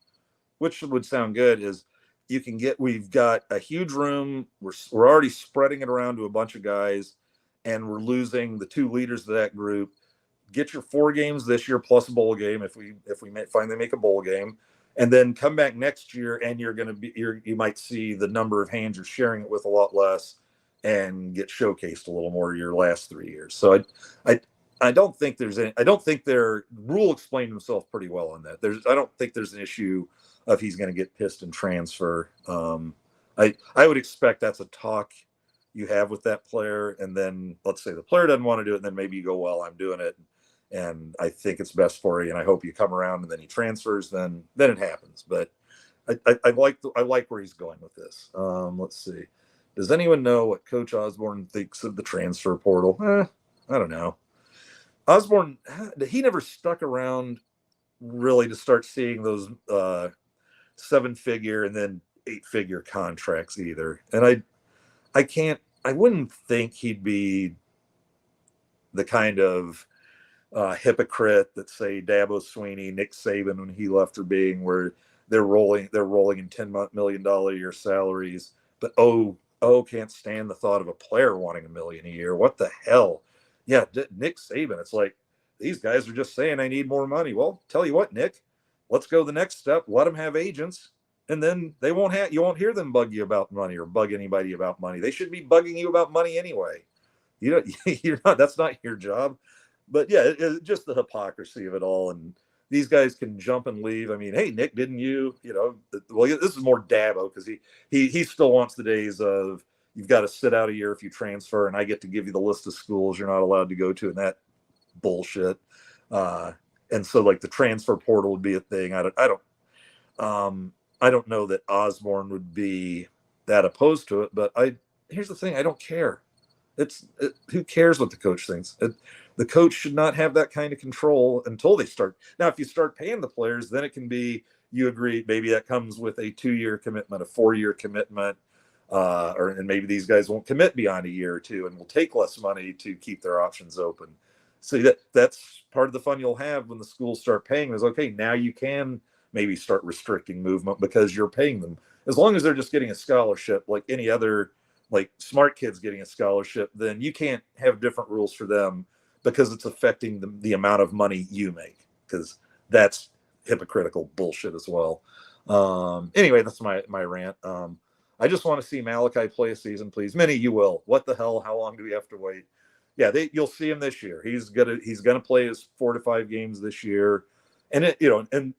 which would sound good, is we've got a huge room. We're already spreading it around to a bunch of guys, and we're losing the two leaders of that group. Get your 4 games this year plus a bowl game if we finally make a bowl game, and then come back next year and you might see the number of hands you're sharing it with a lot less and get showcased a little more your last 3 years. So I don't think Rule explained himself pretty well on that. I don't think there's an issue of he's going to get pissed and transfer. I would expect that's a talk you have with that player, and then let's say the player doesn't want to do it, and then maybe you go, well, I'm doing it, and I think it's best for you, and I hope you come around, and then he transfers, then it happens. But I like where he's going with this. Let's see. Does anyone know what Coach Osborne thinks of the transfer portal? I don't know. Osborne, he never stuck around really to start seeing those 7-figure and then 8-figure contracts either. And I wouldn't think he'd be the kind of hypocrite that, say, Dabo Swinney, Nick Saban when he left, are being, where they're rolling in $10 million a year salaries, but can't stand the thought of a player wanting $1 million a year. What the hell? Yeah, Nick Saban. It's like, these guys are just saying I need more money. Well, tell you what, Nick, let's go the next step. Let them have agents, and then you won't hear them bug you about money or bug anybody about money. They should be bugging you about money anyway. That's not your job. But yeah, it's just the hypocrisy of it all. And these guys can jump and leave. I mean, hey, Nick, didn't you? Well, this is more Dabo, because he still wants the days of, you've got to sit out a year if you transfer, and I get to give you the list of schools you're not allowed to go to, and that bullshit. And so, like, the transfer portal would be a thing. I don't know that Osborne would be that opposed to it, but here's the thing: I don't care. Who cares what the coach thinks? The coach should not have that kind of control until they start. Now, if you start paying the players, then it can be, you agree, maybe that comes with a 2-year commitment, a 4-year commitment, and maybe these guys won't commit beyond a year or two and will take less money to keep their options open. So that's part of the fun you'll have when the schools start paying, is, okay, now you can maybe start restricting movement because you're paying them. As long as they're just getting a scholarship like any other, like smart kids getting a scholarship, then you can't have different rules for them because it's affecting the amount of money you make, because that's hypocritical bullshit as well. Anyway, that's my rant. I just want to see Malachi play a season, please. Minnie, you will. What the hell? How long do we have to wait? Yeah, you'll see him this year. He's gonna play his 4 to 5 games this year, and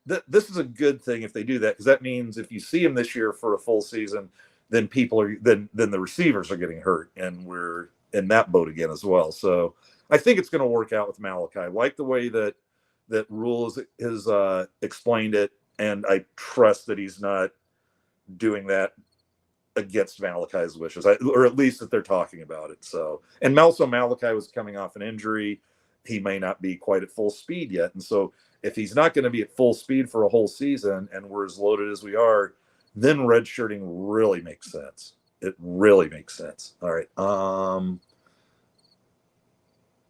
this is a good thing if they do that, because that means if you see him this year for a full season, then then the receivers are getting hurt, and we're in that boat again as well. So I think it's going to work out with Malachi. I like the way that Rules has explained it, and I trust that he's not doing that against Malachi's wishes, or at least that they're talking about it. So, and also Malachi was coming off an injury. He may not be quite at full speed yet. And so if he's not going to be at full speed for a whole season and we're as loaded as we are, then redshirting really makes sense. It really makes sense. All right.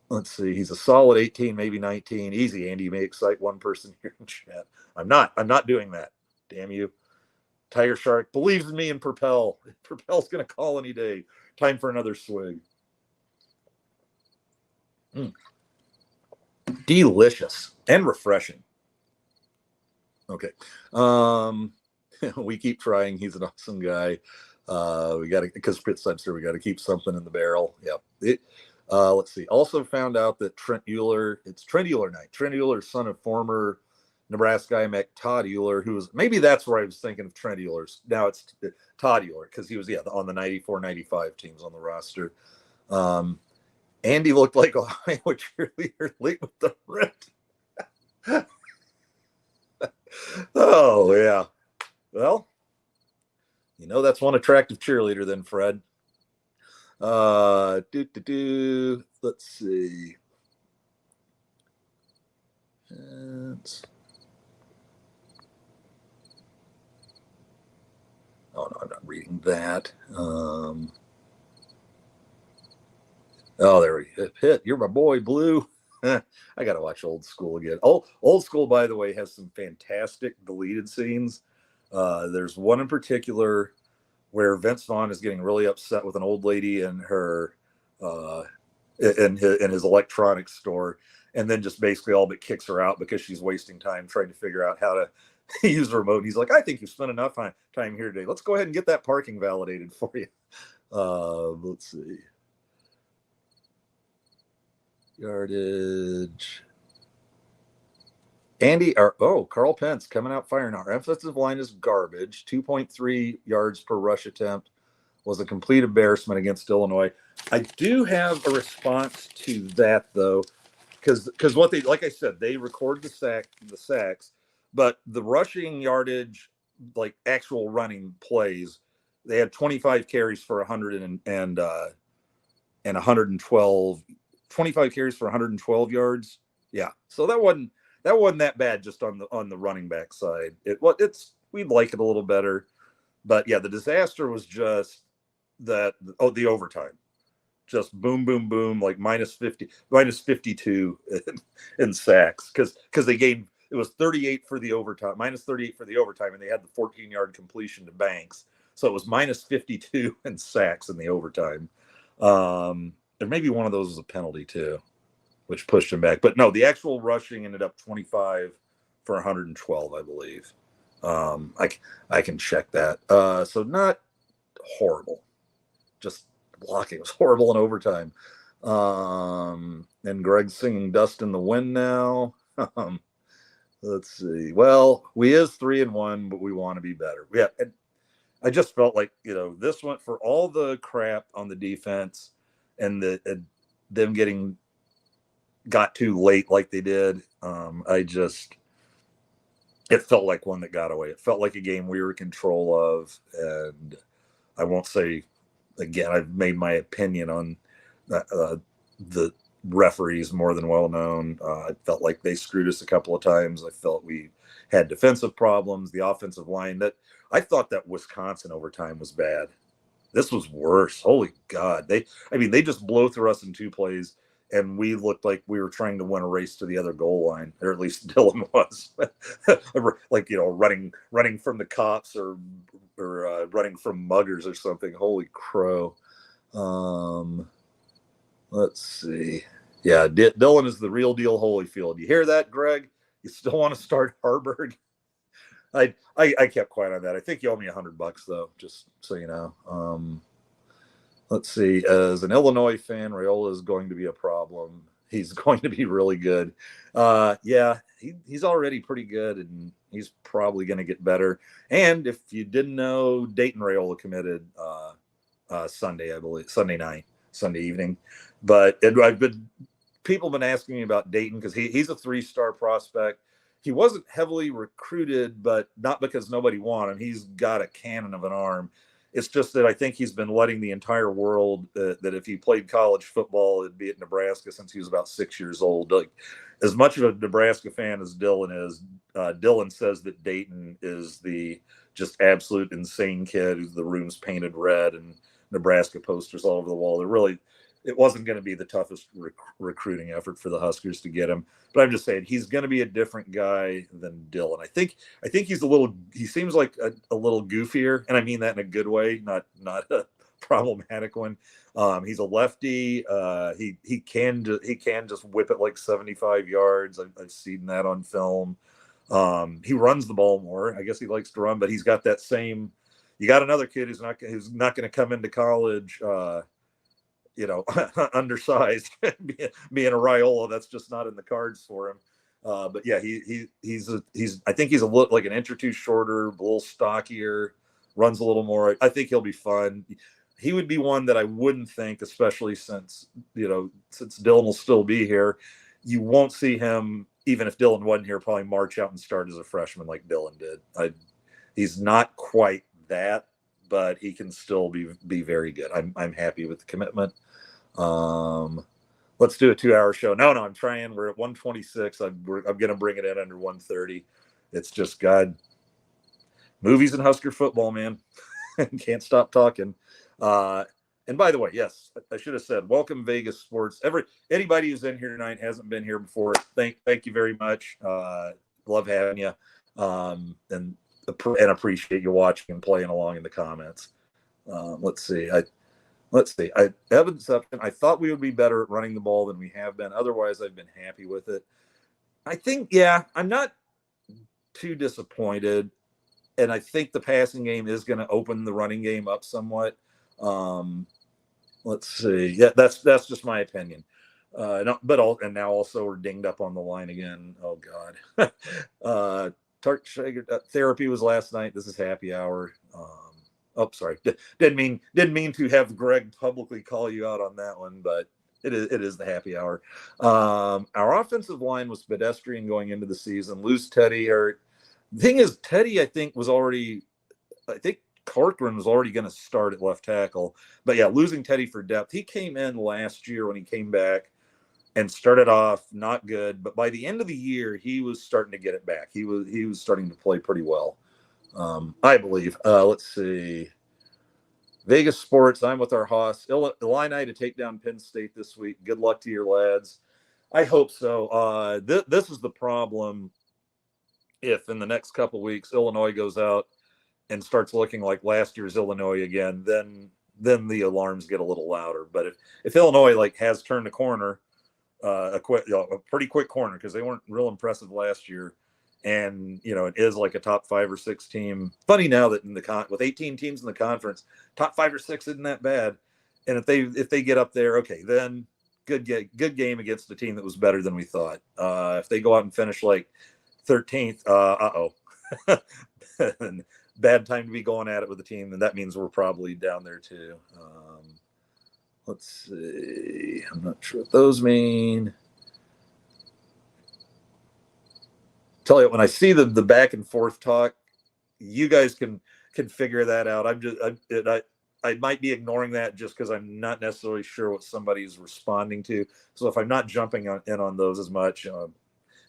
Let's see. He's a solid 18, maybe 19. Easy, Andy. You may excite one person here in chat. I'm not doing that. Damn you. Tiger Shark believes in me and Propel. Propel's going to call any day. Time for another swig. Delicious and refreshing. Okay. We keep trying. He's an awesome guy. We got to, because Pit Spencer, we got to keep something in the barrel. Yep. Let's see. Also found out that it's Trent Euler night. Trent Euler, son of former Nebraska guy Todd Euler, who was, maybe that's where I was thinking of Trent Euler's. Now it's Todd Euler, because he was on the 94-95 teams on the roster. Andy looked like a Iowa cheerleader late with the rent. Oh yeah. Well, that's one attractive cheerleader then, Fred. Let's see. Oh no, I'm not reading that. There we go. Hit, you're my boy, Blue. I gotta watch Old School again. Old School, by the way, has some fantastic deleted scenes. There's one in particular where Vince Vaughn is getting really upset with an old lady in her in his electronics store, and then just basically all but kicks her out because she's wasting time trying to figure out how to use the remote. And he's like, I think you've spent enough time here today. Let's go ahead and get that parking validated for you. Let's see. Yardage. Carl Pence coming out firing. Our offensive line is garbage. 2.3 yards per rush attempt was a complete embarrassment against Illinois. I do have a response to that, though, because what they, like I said, they record the sacks, but the rushing yardage, like actual running plays, they had 25 carries for 100 and 112. 25 carries for 112 yards. Yeah, so that wasn't that bad just on the running back side. We'd like it a little better, but yeah, the disaster was just the overtime, just boom, boom, boom, like minus 52 in sacks, because they gave, it was 38 for the overtime, minus 38 for the overtime, and they had the 14-yard completion to Banks, so it was minus 52 in sacks in the overtime. And maybe one of those was a penalty too, which pushed him back. But no, the actual rushing ended up 25 for 112, I believe. I can check that. So not horrible. Just blocking was horrible in overtime. And Greg's singing "Dust in the Wind" now. Let's see. Well, we is 3-1, but we want to be better. Yeah, and I just felt like this went for all the crap on the defense and them getting got too late like they did. It felt like one that got away. It felt like a game we were in control of, and I won't say again, I've made my opinion on the referees more than well known. I felt like they screwed us a couple of times. I felt we had defensive problems. The offensive line, that I thought that Wisconsin overtime was bad. This was worse. Holy God. They just blow through us in 2 plays, and we looked like we were trying to win a race to the other goal line, or at least Dylan was. Like, running from the cops or running from muggers or something. Holy crow. Let's see. Yeah, Dylan is the real deal Holyfield. You hear that, Greg? You still want to start Harburg? I kept quiet on that. I think you owe me $100 though, just so you know. Let's see. As an Illinois fan, Raiola is going to be a problem. He's going to be really good. Yeah, he's already pretty good, and he's probably going to get better. And if you didn't know, Dayton Raiola committed Sunday, I believe, Sunday night, Sunday evening. But I've been people have been asking me about Dayton because he's a 3-star prospect. He wasn't heavily recruited, but not because nobody wanted him. He's got a cannon of an arm. It's just that I think he's been letting the entire world that if he played college football, it'd be at Nebraska since he was about 6 years old. Like, as much of a Nebraska fan as Dylan is, Dylan says that Dayton is the just absolute insane kid who's the room's painted red and Nebraska posters all over the wall. It wasn't going to be the toughest recruiting effort for the Huskers to get him. But I'm just saying he's going to be a different guy than Dylan. I think he seems like a little goofier, and I mean that in a good way, not a problematic one. He's a lefty. He can just whip it like 75 yards. I've seen that on film. He runs the ball more. I guess he likes to run, but he's got that same. You got another kid who's not going to come into college. Undersized, being a Raiola, that's just not in the cards for him. But yeah, he's I think he's a little like an inch or two shorter, a little stockier, runs a little more. I think he'll be fun. He would be one that I wouldn't think, especially since Dylan will still be here. You won't see him, even if Dylan wasn't here, probably march out and start as a freshman like Dylan did. He's not quite that, but he can still be very good. I'm happy with the commitment. Let's do a 2-hour show. No, I'm trying. We're at 126. I'm going to bring it in under 130. It's just God. Movies and Husker football, man. Can't stop talking. And by the way, yes, I should have said, welcome Vegas Sports. Anybody who's in here tonight hasn't been here before. Thank you very much. Love having you. And appreciate you watching and playing along in the comments. Let's see. Evans Upton, I thought we would be better at running the ball than we have been. Otherwise, I've been happy with it. I think, I'm not too disappointed. And I think the passing game is going to open the running game up somewhat. Let's see. Yeah, that's just my opinion. And now also we're dinged up on the line again. Oh God. Therapy was last night. This is happy hour. Sorry. Didn't mean to have Greg publicly call you out on that one, but it is the happy hour. Our offensive line was pedestrian going into the season. Lose Teddy hurt. The thing is, Teddy, I think Corcoran was already going to start at left tackle. But yeah, losing Teddy for depth. He came in last year when he came back and started off not good. But by the end of the year, he was starting to get it back. He was starting to play pretty well, I believe. Let's see. Vegas Sports, I'm with our Haas. Illini to take down Penn State this week. Good luck to your lads. I hope so. This is the problem. If in the next couple of weeks Illinois goes out and starts looking like last year's Illinois again, then the alarms get a little louder. But if Illinois has turned a corner, a pretty quick corner, because they weren't real impressive last year, and it is like a top 5 or 6 team. Funny now that with 18 teams in the conference, top 5 or 6 isn't that bad. And if they get up there, okay, then good game against the team that was better than we thought. If they go out and finish like 13th, bad time to be going at it with the team, and that means we're probably down there too. Let's see. I'm not sure what those mean. Tell you, when I see the back and forth talk, you guys can figure that out. I might be ignoring that just because I'm not necessarily sure what somebody's responding to. So if I'm not jumping in on those as much,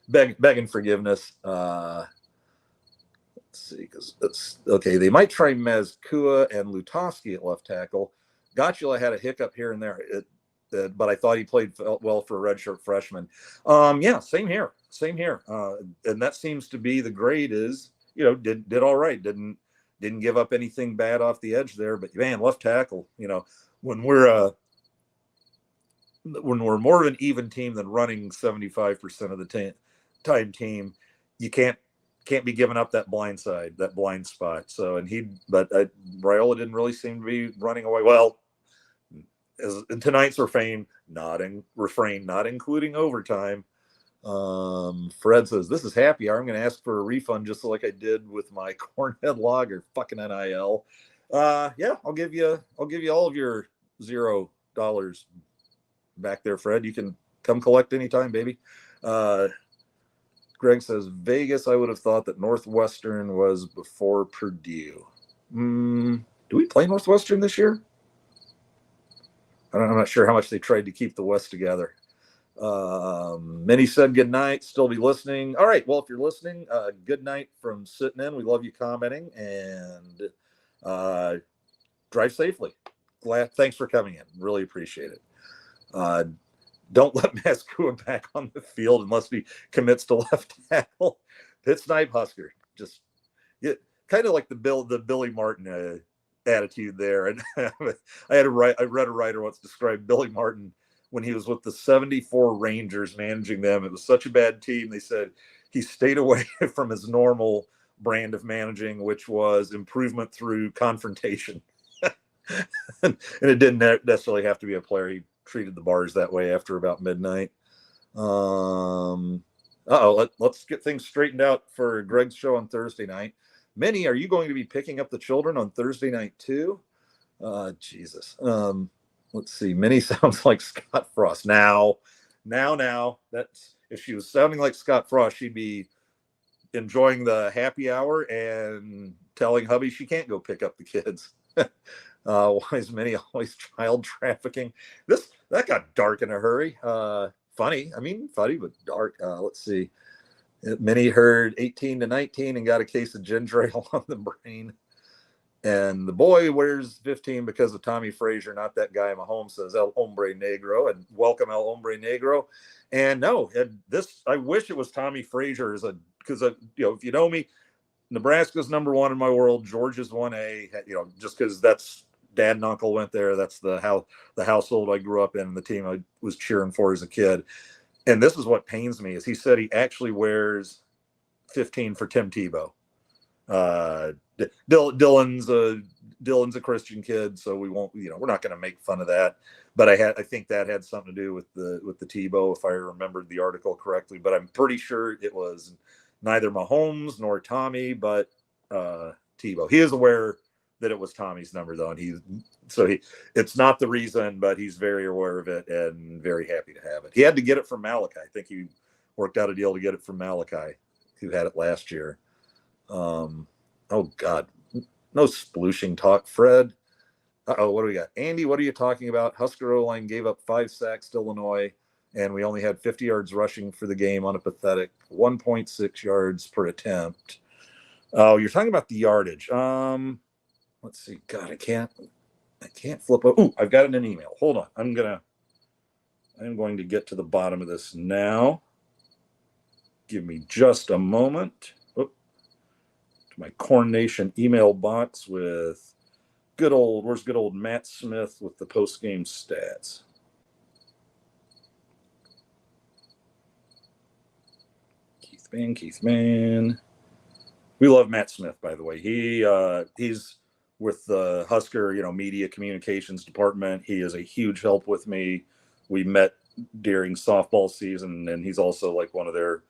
begging forgiveness. Let's see, because it's okay. They might try Mezcua and Lutovsky at left tackle. Gotula had a hiccup here and there, but I thought he played well for a redshirt freshman. Yeah, same here. And that seems to be the grade is, did all right. Didn't give up anything bad off the edge there. But man, left tackle, when we're more of an even team than running 75% of the time team, you can't can't be giving up that blind spot. So, but Raiola didn't really seem to be running away. Well, as in tonight's refrain, not including overtime. Fred says, "This is happy hour. I'm going to ask for a refund just like I did with my Cornhead Lager, fucking NIL." Yeah, I'll give you all of your $0 back there, Fred. You can come collect anytime, baby. Greg says, "Vegas, I would have thought that Northwestern was before Purdue." Do we play Northwestern this year? I'm not sure how much they tried to keep the West together. Many said good night. Still be listening. All right. Well, if you're listening, good night from sitting in. We love you commenting, and drive safely. Thanks for coming in. Really appreciate it. Don't let Mascua back on the field unless he commits to left tackle. Pitt Snipe Husker. Just kind of like the Billy Martin attitude there. And I read a writer once described Billy Martin when he was with the 74 Rangers managing them. It was such a bad team. They said he stayed away from his normal brand of managing, which was improvement through confrontation. and it didn't necessarily have to be a player. He treated the bars that way after about midnight. Let's get things straightened out for Greg's show on Thursday night. Minnie, are you going to be picking up the children on Thursday night too? Jesus. Let's see. Minnie sounds like Scott Frost. Now, that's if she was sounding like Scott Frost, she'd be enjoying the happy hour and telling hubby she can't go pick up the kids. Why is Minnie always child trafficking? That got dark in a hurry. Funny, but dark. Let's see. Minnie heard 18 to 19 and got a case of ginger ale on the brain. And the boy wears 15 because of Tommy Frazier, not that guy Mahomes, says El Hombre Negro. And welcome El Hombre Negro. And no, I wish it was Tommy Frazier because if you know me, Nebraska's number one in my world. Georgia's 1A, just because that's dad and uncle went there. That's the household I grew up in, and the team I was cheering for as a kid. And this is what pains me is he said he actually wears 15 for Tim Tebow. Dylan's a Christian kid, so we won't, we're not going to make fun of that. But I think that had something to do with the Tebow, if I remembered the article correctly. But I'm pretty sure it was neither Mahomes nor Tommy, but Tebow. He is aware that it was Tommy's number though, and it's not the reason, but he's very aware of it and very happy to have it. He had to get it from Malachi. I think he worked out a deal to get it from Malachi, who had it last year. Oh God, no splooshing talk, Fred. What do we got? Andy, what are you talking about? Husker O-line gave up 5 sacks to Illinois, and we only had 50 yards rushing for the game on a pathetic 1.6 yards per attempt. Oh, you're talking about the yardage. Let's see. God, I can't flip. Oh, I've got it in an email. Hold on. I'm going to get to the bottom of this now. Give me just a moment. To my Corn Nation email box with where's good old Matt Smith with the post-game stats. Keith Man. We love Matt Smith, by the way. He's with the Husker, media communications department. He is a huge help with me. We met during softball season, and he's also like one of their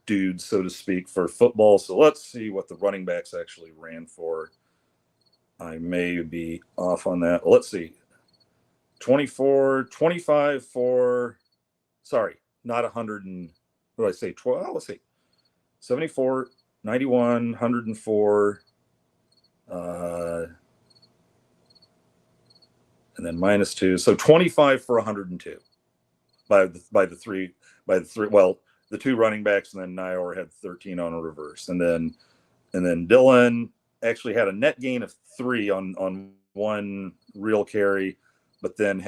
dudes, so to speak, for football. So let's see what the running backs actually ran for. I may be off on that. Let's see. 25 for, sorry, not 100 and, what did I say? 12, let's see. 74, 91, 104, and then -2. So 25 for 102 by the three. Well, the 2 running backs, and then Niower had 13 on a reverse, and then Dylan actually had a net gain of 3 on one real carry, but then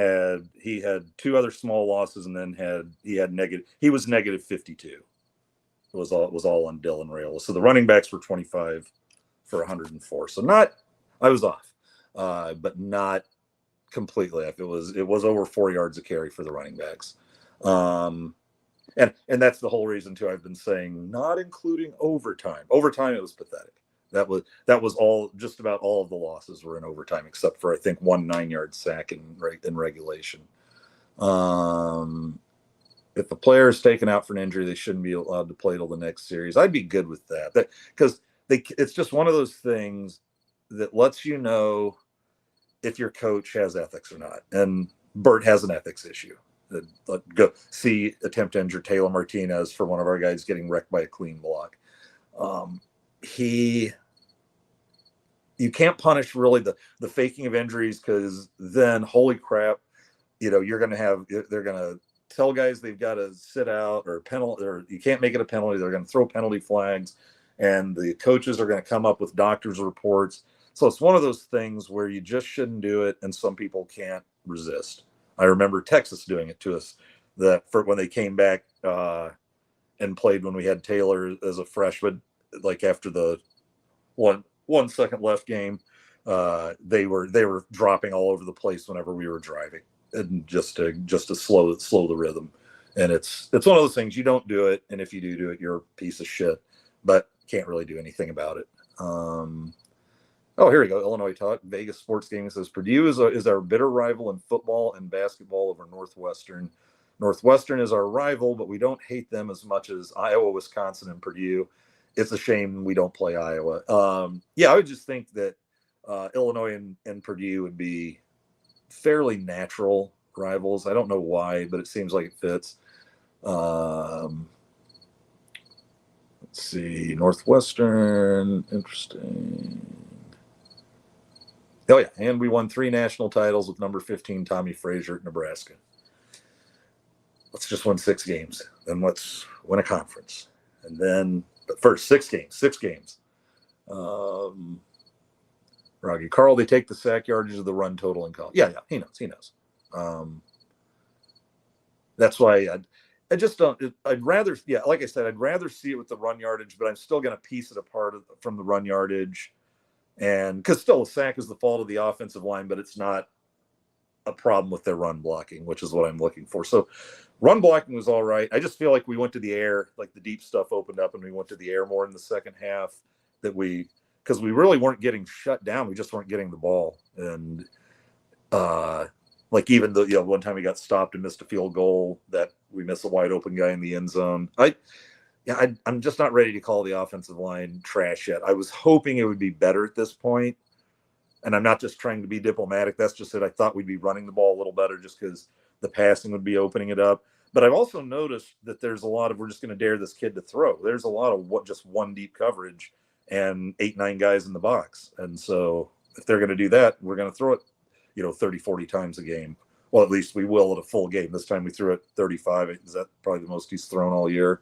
he had 2 other small losses, and then he was negative 52. It was all on Dylan Raiola. So the running backs were 25 for 104. So I was off, but not completely off. It was over 4 yards a carry for the running backs. And that's the whole reason too. I've been saying not including overtime. Overtime, it was pathetic. That was all. Just about all of the losses were in overtime, except for I think one 9-yard sack in regulation. Um, if a player is taken out for an injury, they shouldn't be allowed to play till the next series. I'd be good with that. Because it's just one of those things that lets you know if your coach has ethics or not. And Bert has an ethics issue. Go see attempt to injure Taylor Martinez for one of our guys getting wrecked by a clean block. You can't punish really the faking of injuries, because then holy crap, they're going to tell guys they've got to sit out or penalty, or you can't make it a penalty. They're going to throw penalty flags, and the coaches are going to come up with doctors' reports. So it's one of those things where you just shouldn't do it, and some people can't resist. I remember Texas doing it to us when they came back and played when we had Taylor as a freshman, like after the 1 second left game, they were dropping all over the place whenever we were driving, and just to slow the rhythm. And it's one of those things, you don't do it, and if you do it, you're a piece of shit, but can't really do anything about it. Oh, here we go. Illinois Talk, Vegas Sports Gaming says Purdue is our bitter rival in football and basketball over Northwestern. Northwestern is our rival, but we don't hate them as much as Iowa, Wisconsin, and Purdue. It's a shame we don't play Iowa. I would just think that Illinois and Purdue would be fairly natural rivals. I don't know why, but it seems like it fits. Let's see. Northwestern, interesting. Oh, yeah. And we won 3 national titles with number 15 Tommy Frazier at Nebraska. Let's just win 6 games. Then let's win a conference. And then, but first, 6 games. Roggy Carl, they take the sack yardage of the run total in college. Yeah, he knows. That's why I just don't. I'd rather, like I said, I'd rather see it with the run yardage, but I'm still going to piece it apart from the run yardage. And because still a sack is the fault of the offensive line, but it's not a problem with their run blocking, which is what I'm looking for. So run blocking was all right. I just feel like we went to the air, like the deep stuff opened up and we went to the air more in the second half, because we really weren't getting shut down. We just weren't getting the ball. And like even though, one time we got stopped and missed a field goal, that we missed a wide open guy in the end zone. I'm just not ready to call the offensive line trash yet. I was hoping it would be better at this point. And I'm not just trying to be diplomatic. That's just that I thought we'd be running the ball a little better just because the passing would be opening it up. But I've also noticed that there's a lot of, we're just going to dare this kid to throw. There's a lot of just one deep coverage and 8-9 guys in the box. And so if they're going to do that, we're going to throw it, 30, 40 times a game. Well, at least we will at a full game. This time we threw it 35. Is that probably the most he's thrown all year?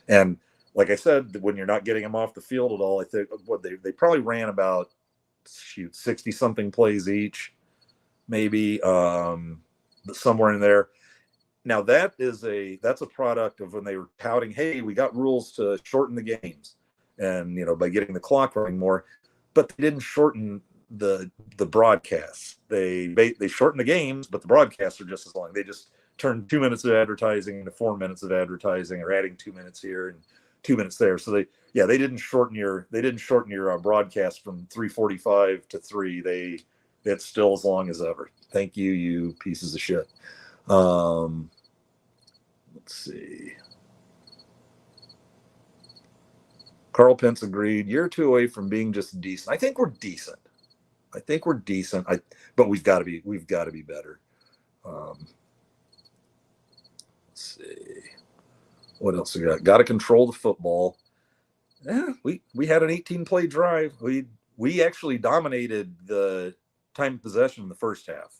And like I said, when you're not getting him off the field at all, I think they probably ran about 60 something plays each, maybe, somewhere in there. Now that's a product of when they were touting, hey, we got rules to shorten the games, and by getting the clock running more, but they didn't shorten the broadcasts. They shortened the games, but the broadcasts are just as long. They just turned 2 minutes of advertising into 4 minutes of advertising, or adding 2 minutes here and 2 minutes there. So they didn't shorten your broadcast from 3:45 to 3. It's still as long as ever. Thank you, you pieces of shit. Let's see. Carl Pence agreed. Year or two away from being just decent. I think we're decent. But we've got to be better. Let's see. What else we got? Got to control the football. Yeah, we had an 18-play drive. We actually dominated the time of possession in the first half,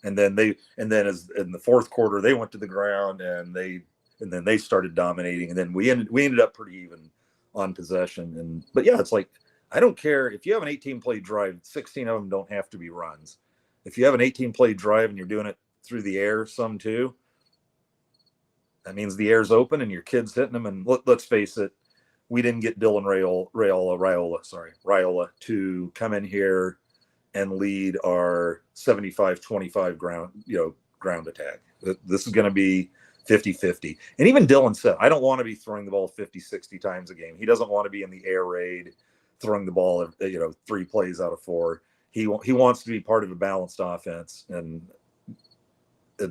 and then as in the fourth quarter they went to the ground and then they started dominating, and then we ended up pretty even on possession. But it's like, I don't care if you have an 18-play drive. 16 of them don't have to be runs. If you have an 18-play drive and you're doing it through the air, some too, that means the air's open and your kid's hitting them. And let's face it, we didn't get Dylan Raiola to come in here and lead our 75-25 ground attack. This is going to be 50-50. And even Dylan said, I don't want to be throwing the ball 50, 60 times a game. He doesn't want to be in the air raid, throwing the ball, 3 plays out of 4. He wants to be part of a balanced offense. And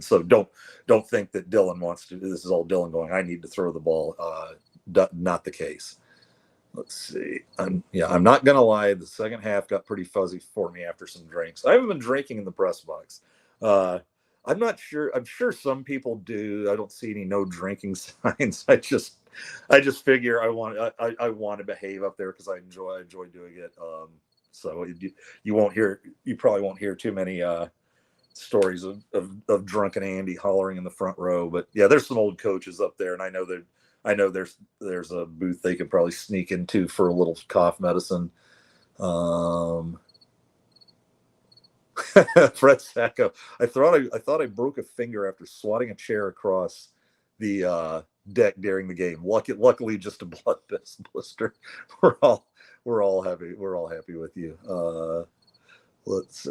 so don't think that Dylan wants to. This is all Dylan going, I need to throw the ball. Not the case. Let's see. I'm not gonna lie. The second half got pretty fuzzy for me after some drinks. I haven't been drinking in the press box. I'm not sure. I'm sure some people do. I don't see any no drinking signs. I just figure I want to behave up there because I enjoy doing it. So you probably won't hear too many stories of drunken Andy hollering in the front row. But yeah, there's some old coaches up there, and I know there's a booth they could probably sneak into for a little cough medicine. Fred Sacco. I thought I broke a finger after swatting a chair across the deck during the game. Luckily, just a blood blister. We're all happy. We're all happy with you. Or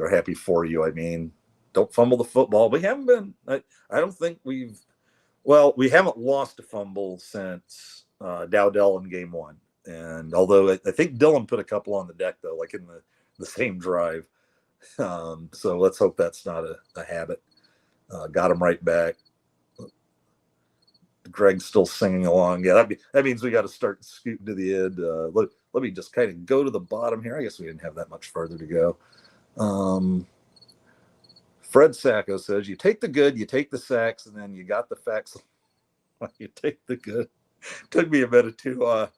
happy for you. I mean, don't fumble the football. We haven't been. I don't think we haven't lost a fumble since Dowdell in game 1. And although I think Dylan put a couple on the deck though, like in the same drive. So let's hope that's not a habit. Got him right back. Greg's still singing along. Yeah, that means we got to start scooting to the end. Let me just kind of go to the bottom here. I guess we didn't have that much further to go. Fred Sacco says, you take the good, you take the sacks, and then you got the facts. You take the good. Took me a minute to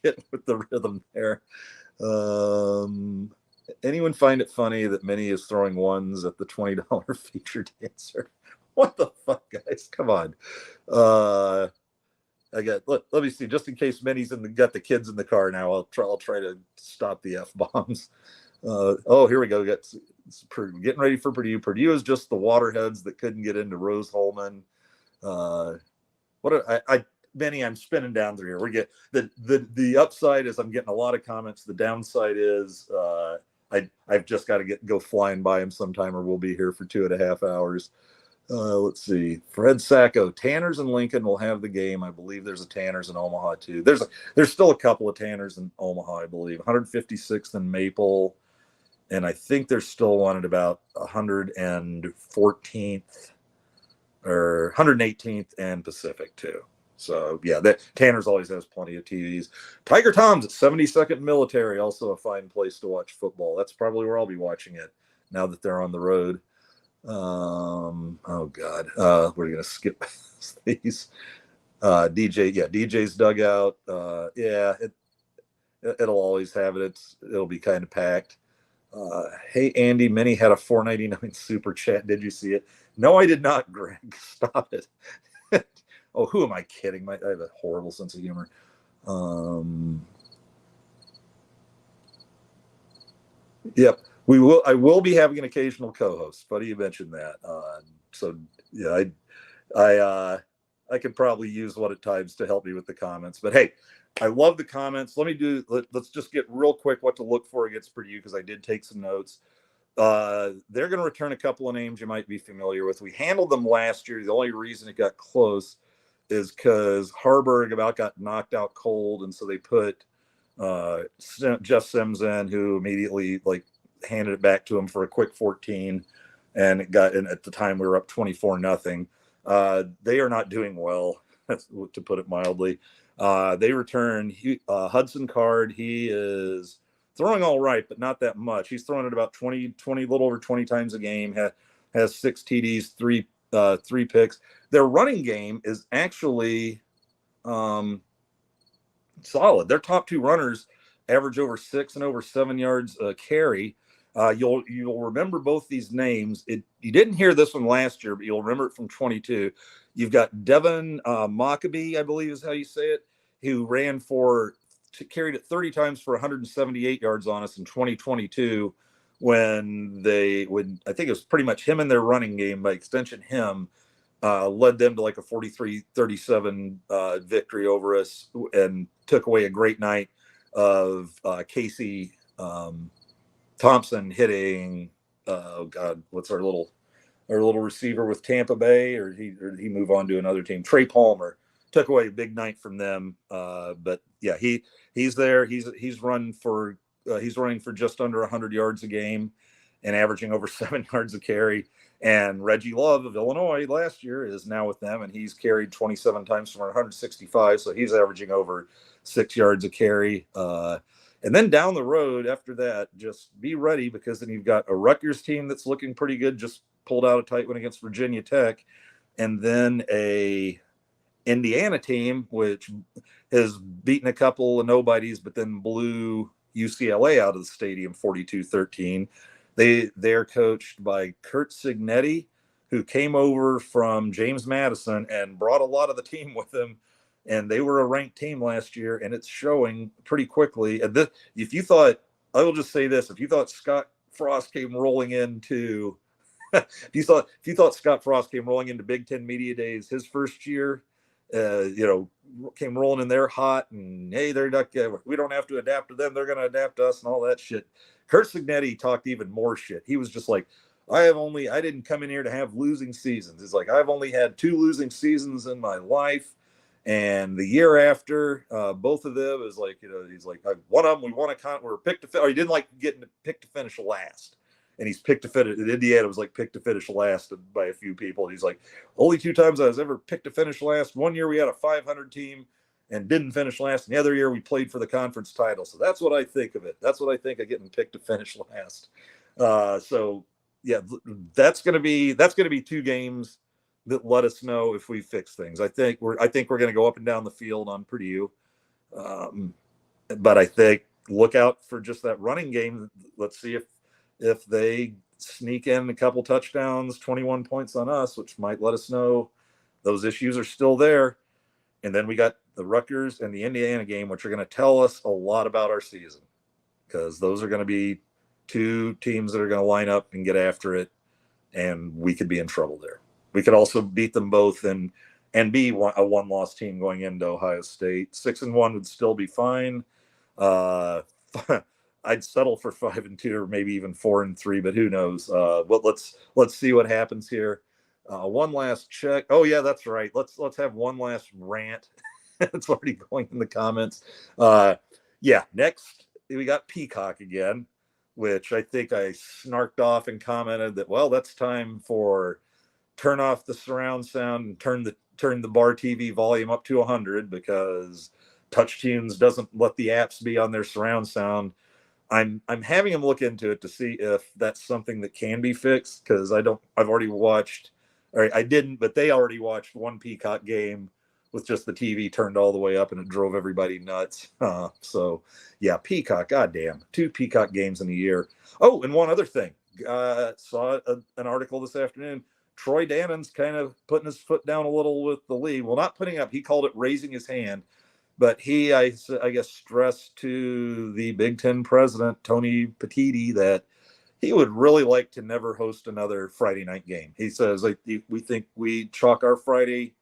get with the rhythm there. Anyone find it funny that Minnie is throwing ones at the $20 featured dancer? What the fuck, guys? Come on. Let me see. Just in case Minnie's got the kids in the car now, I'll try to stop the F-bombs. Here we go. Getting ready for Purdue. Purdue is just the waterheads that couldn't get into Rose-Hulman. Benny, I'm spinning down through here. We get the upside is I'm getting a lot of comments. The downside is I've just got to go flying by him sometime, or we'll be here for 2.5 hours. Let's see. Fred Sacco, Tanners and Lincoln will have the game. I believe there's a Tanners in Omaha too. There's still a couple of Tanners in Omaha, I believe. 156th and Maple, and I think there's still one at about 114th or 118th and Pacific too. So yeah, Tanner's always has plenty of TVs. Tiger Tom's at 72nd Military, also a fine place to watch football. That's probably where I'll be watching it now that they're on the road. Oh God, we're gonna skip these. DJ's dugout. It'll always have it. It'll be kind of packed. Hey Andy, Minnie had a $4.99 super chat. Did you see it? No, I did not, Greg. Stop it. Oh, who am I kidding? I have a horrible sense of humor. Yep, we will. I will be having an occasional co-host. Funny you mentioned that. So yeah, I could probably use one at times to help me with the comments. But hey, I love the comments. Let's just get real quick what to look for against Purdue, because I did take some notes. They're going to return a couple of names you might be familiar with. We handled them last year. The only reason it got close is because Harburg about got knocked out cold, and so they put Jeff Sims in, who immediately handed it back to him for a quick 14, and at the time we were up 24-0. They are not doing well, to put it mildly. They return Hudson Card. He is throwing all right, but not that much. He's throwing it about 20, little over 20 times a game. Has 6 TDs, three picks. Their running game is actually solid. Their top 2 runners average over 6 and over 7 yards a carry. You'll remember both these names. You didn't hear this one last year, but you'll remember it from 22. You've got Devin Mockabee, I believe is how you say it, who carried it 30 times for 178 yards on us in 2022, when I think it was pretty much him in their running game, by extension him, led them to like a 43-37 victory over us, and took away a great night of Casey Thompson hitting, what's our little our little receiver with Tampa Bay, or did he move on to another team? Trey Palmer took away a big night from them. But yeah, he's there. He's running for just under 100 yards a game and averaging over 7 yards a carry. And Reggie Love of Illinois last year is now with them, and he's carried 27 times for 165, so he's averaging over 6 yards a carry. And then down the road after that, just be ready, because then you've got a Rutgers team that's looking pretty good, just pulled out a tight one against Virginia Tech, and then a Indiana team which has beaten a couple of nobodies, but then blew UCLA out of the stadium 42-13. They're coached by Kurt Signetti, who came over from James Madison and brought a lot of the team with him. And they were a ranked team last year, and it's showing pretty quickly. If you thought, I will just say this: if you thought Scott Frost came rolling into, if you thought Scott Frost came rolling into Big Ten Media Days his first year, came rolling in there hot, and hey, they're not, we don't have to adapt to them, they're going to adapt to us and all that shit. Kurt Signetti talked even more shit. He was just like, I didn't come in here to have losing seasons. He's like, I've only had 2 losing seasons in my life. And the year after, both of them is like, he's like, one of them, we won we were picked to finish, or he didn't like getting picked to finish last. And he's picked to finish. Indiana was like picked to finish last by a few people. And he's like, only 2 times I was ever picked to finish last. One year we had a 500 team and didn't finish last. And the other year we played for the conference title. So that's what I think of it. That's what I think of getting picked to finish last. So yeah, that's going to be 2 games that let us know if we fix things. I think we're going to go up and down the field on Purdue. But I think look out for just that running game. Let's see if they sneak in a couple touchdowns, 21 points on us, which might let us know those issues are still there. And then we got the Rutgers and the Indiana game, which are going to tell us a lot about our season, because those are going to be 2 teams that are going to line up and get after it, and we could be in trouble there. We could also beat them both and be a 1-loss team going into Ohio State. 6-1 would still be fine. I'd settle for 5-2 or maybe even 4-3, but who knows? But let's see what happens here. One last check. Oh yeah, that's right. Let's have one last rant. It's already going in the comments. Yeah, next we got Peacock again, which I think I snarked off and commented that, well, that's time for turn off the surround sound and turn the bar TV volume up to 100, because TouchTunes doesn't let the apps be on their surround sound. I'm having them look into it to see if that's something that can be fixed, because I've already watched, or I didn't, but they already watched one Peacock game with just the TV turned all the way up, and it drove everybody nuts. So yeah, Peacock, goddamn, 2 Peacock games in a year. Oh, and one other thing, saw an article this afternoon. Troy Dannon's kind of putting his foot down a little with the league. Well, not putting up, he called it raising his hand. But he, I guess, stressed to the Big Ten president, Tony Petitti, that he would really like to never host another Friday night game. He says, like, we think we chalk our Friday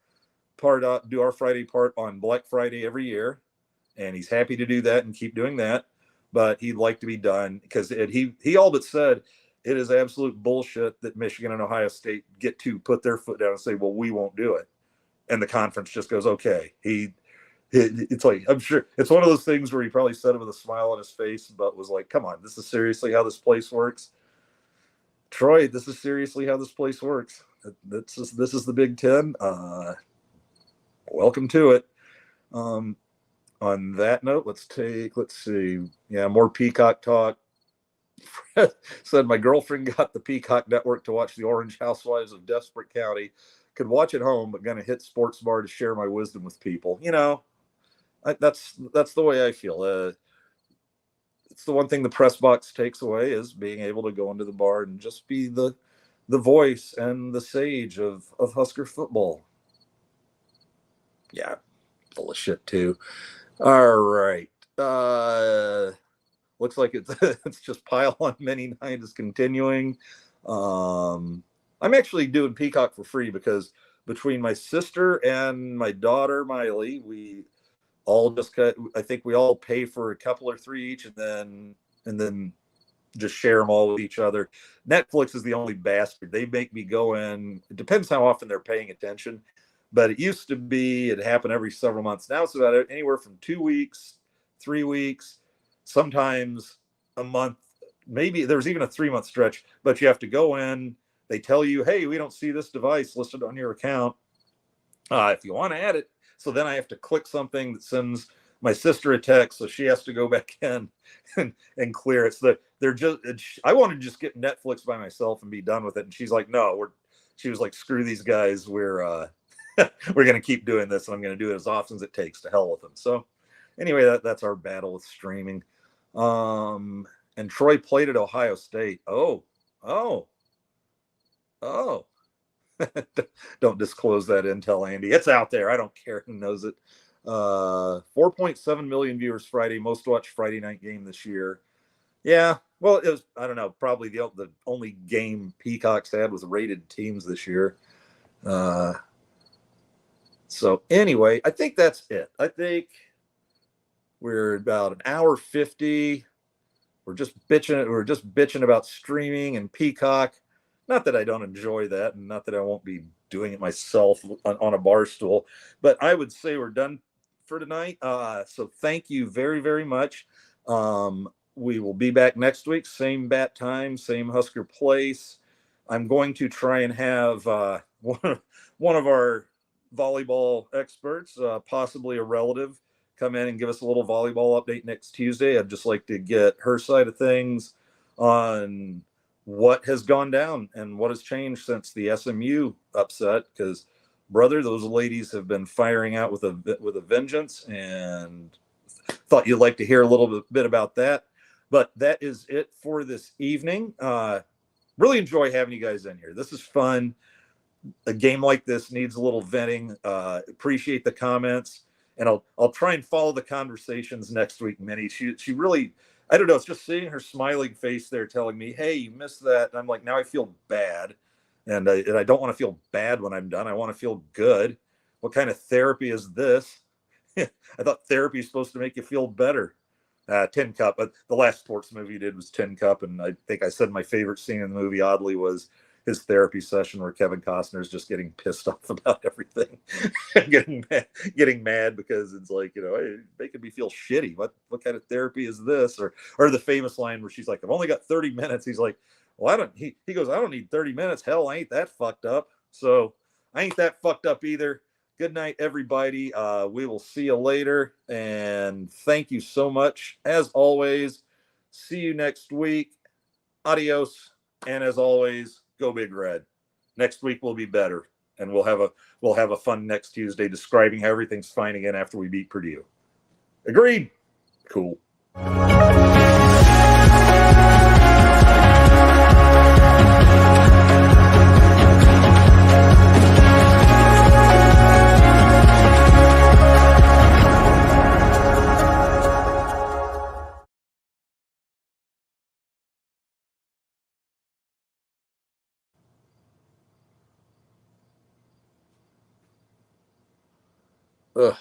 part up, do our Friday part on Black Friday every year. And he's happy to do that and keep doing that. But he'd like to be done, because he all but said it is absolute bullshit that Michigan and Ohio State get to put their foot down and say, well, we won't do it. And the conference just goes, okay. It's like, I'm sure it's one of those things where he probably said it with a smile on his face, but was like, come on, this is seriously how this place works. Troy, this is seriously how this place works. This is the Big Ten. Welcome to it. On that note, let's see. Yeah, more Peacock talk. Said my girlfriend got the Peacock network to watch the Orange Housewives of Desperate County. Could watch at home, but gonna hit sports bar to share my wisdom with people. That's the way I feel. It's the one thing the press box takes away, is being able to go into the bar and just be the voice and the sage of Husker football. Yeah, full of shit too. All right. Looks like it's just pile on many night is continuing. I'm actually doing Peacock for free, because between my sister and my daughter Miley, we all just I think we all pay for a couple or 3 each, and then just share them all with each other. Netflix is the only bastard. They make me go in. It depends how often they're paying attention, but it used to be it happened every several months. Now it's about anywhere from 2 weeks, 3 weeks, sometimes a month. Maybe there's even a 3 month stretch, but you have to go in. They tell you, hey, we don't see this device listed on your account. If you want to add it. So then I have to click something that sends my sister a text, so she has to go back in and clear it. So they're just. I want to just get Netflix by myself and be done with it. And she's like, no, She was like, screw these guys. We're gonna keep doing this, and I'm gonna do it as often as it takes. To hell with them. So anyway, that's our battle with streaming. And Troy played at Ohio State. Oh, oh. Don't disclose that intel, Andy. It's out there. I don't care who knows it. 4.7 million viewers Friday, most watched Friday night game this year. Yeah, well, it was, I don't know, probably the only game Peacock's had was rated teams this year. So anyway, I think that's it. I think we're about an hour 50. We're just bitching about streaming and Peacock. Not that I don't enjoy that, and not that I won't be doing it myself on a bar stool, but I would say we're done for tonight. So thank you very, very much. We will be back next week, same bat time, same Husker place. I'm going to try and have one of our volleyball experts, possibly a relative, come in and give us a little volleyball update next Tuesday. I'd just like to get her side of things on what has gone down and what has changed since the SMU upset. Because, brother, those ladies have been firing out with a vengeance, and thought you'd like to hear a little bit about that. But that is it for this evening. Really enjoy having you guys in here. This is fun. A game like this needs a little venting. Appreciate the comments, and I'll try and follow the conversations next week. Minnie, she really, I don't know. It's just seeing her smiling face there, telling me, "Hey, you missed that," and I'm like, now I feel bad, and I don't want to feel bad when I'm done. I want to feel good. What kind of therapy is this? I thought therapy is supposed to make you feel better. Tin Cup. The last sports movie he did was Tin Cup, and I think I said my favorite scene in the movie, oddly, was his therapy session where Kevin Costner is just getting pissed off about everything, getting mad because it's like, hey, making me feel shitty. What kind of therapy is this? Or the famous line where she's like, I've only got 30 minutes. He's like, well, I don't. He goes, I don't need 30 minutes. Hell, I ain't that fucked up. So I ain't that fucked up either. Good night, everybody. We will see you later. And thank you so much. As always, see you next week. Adios. And as always, go Big Red. Next week will be better. And we'll have a fun next Tuesday describing how everything's fine again after we beat Purdue. Agreed? Cool. Ugh.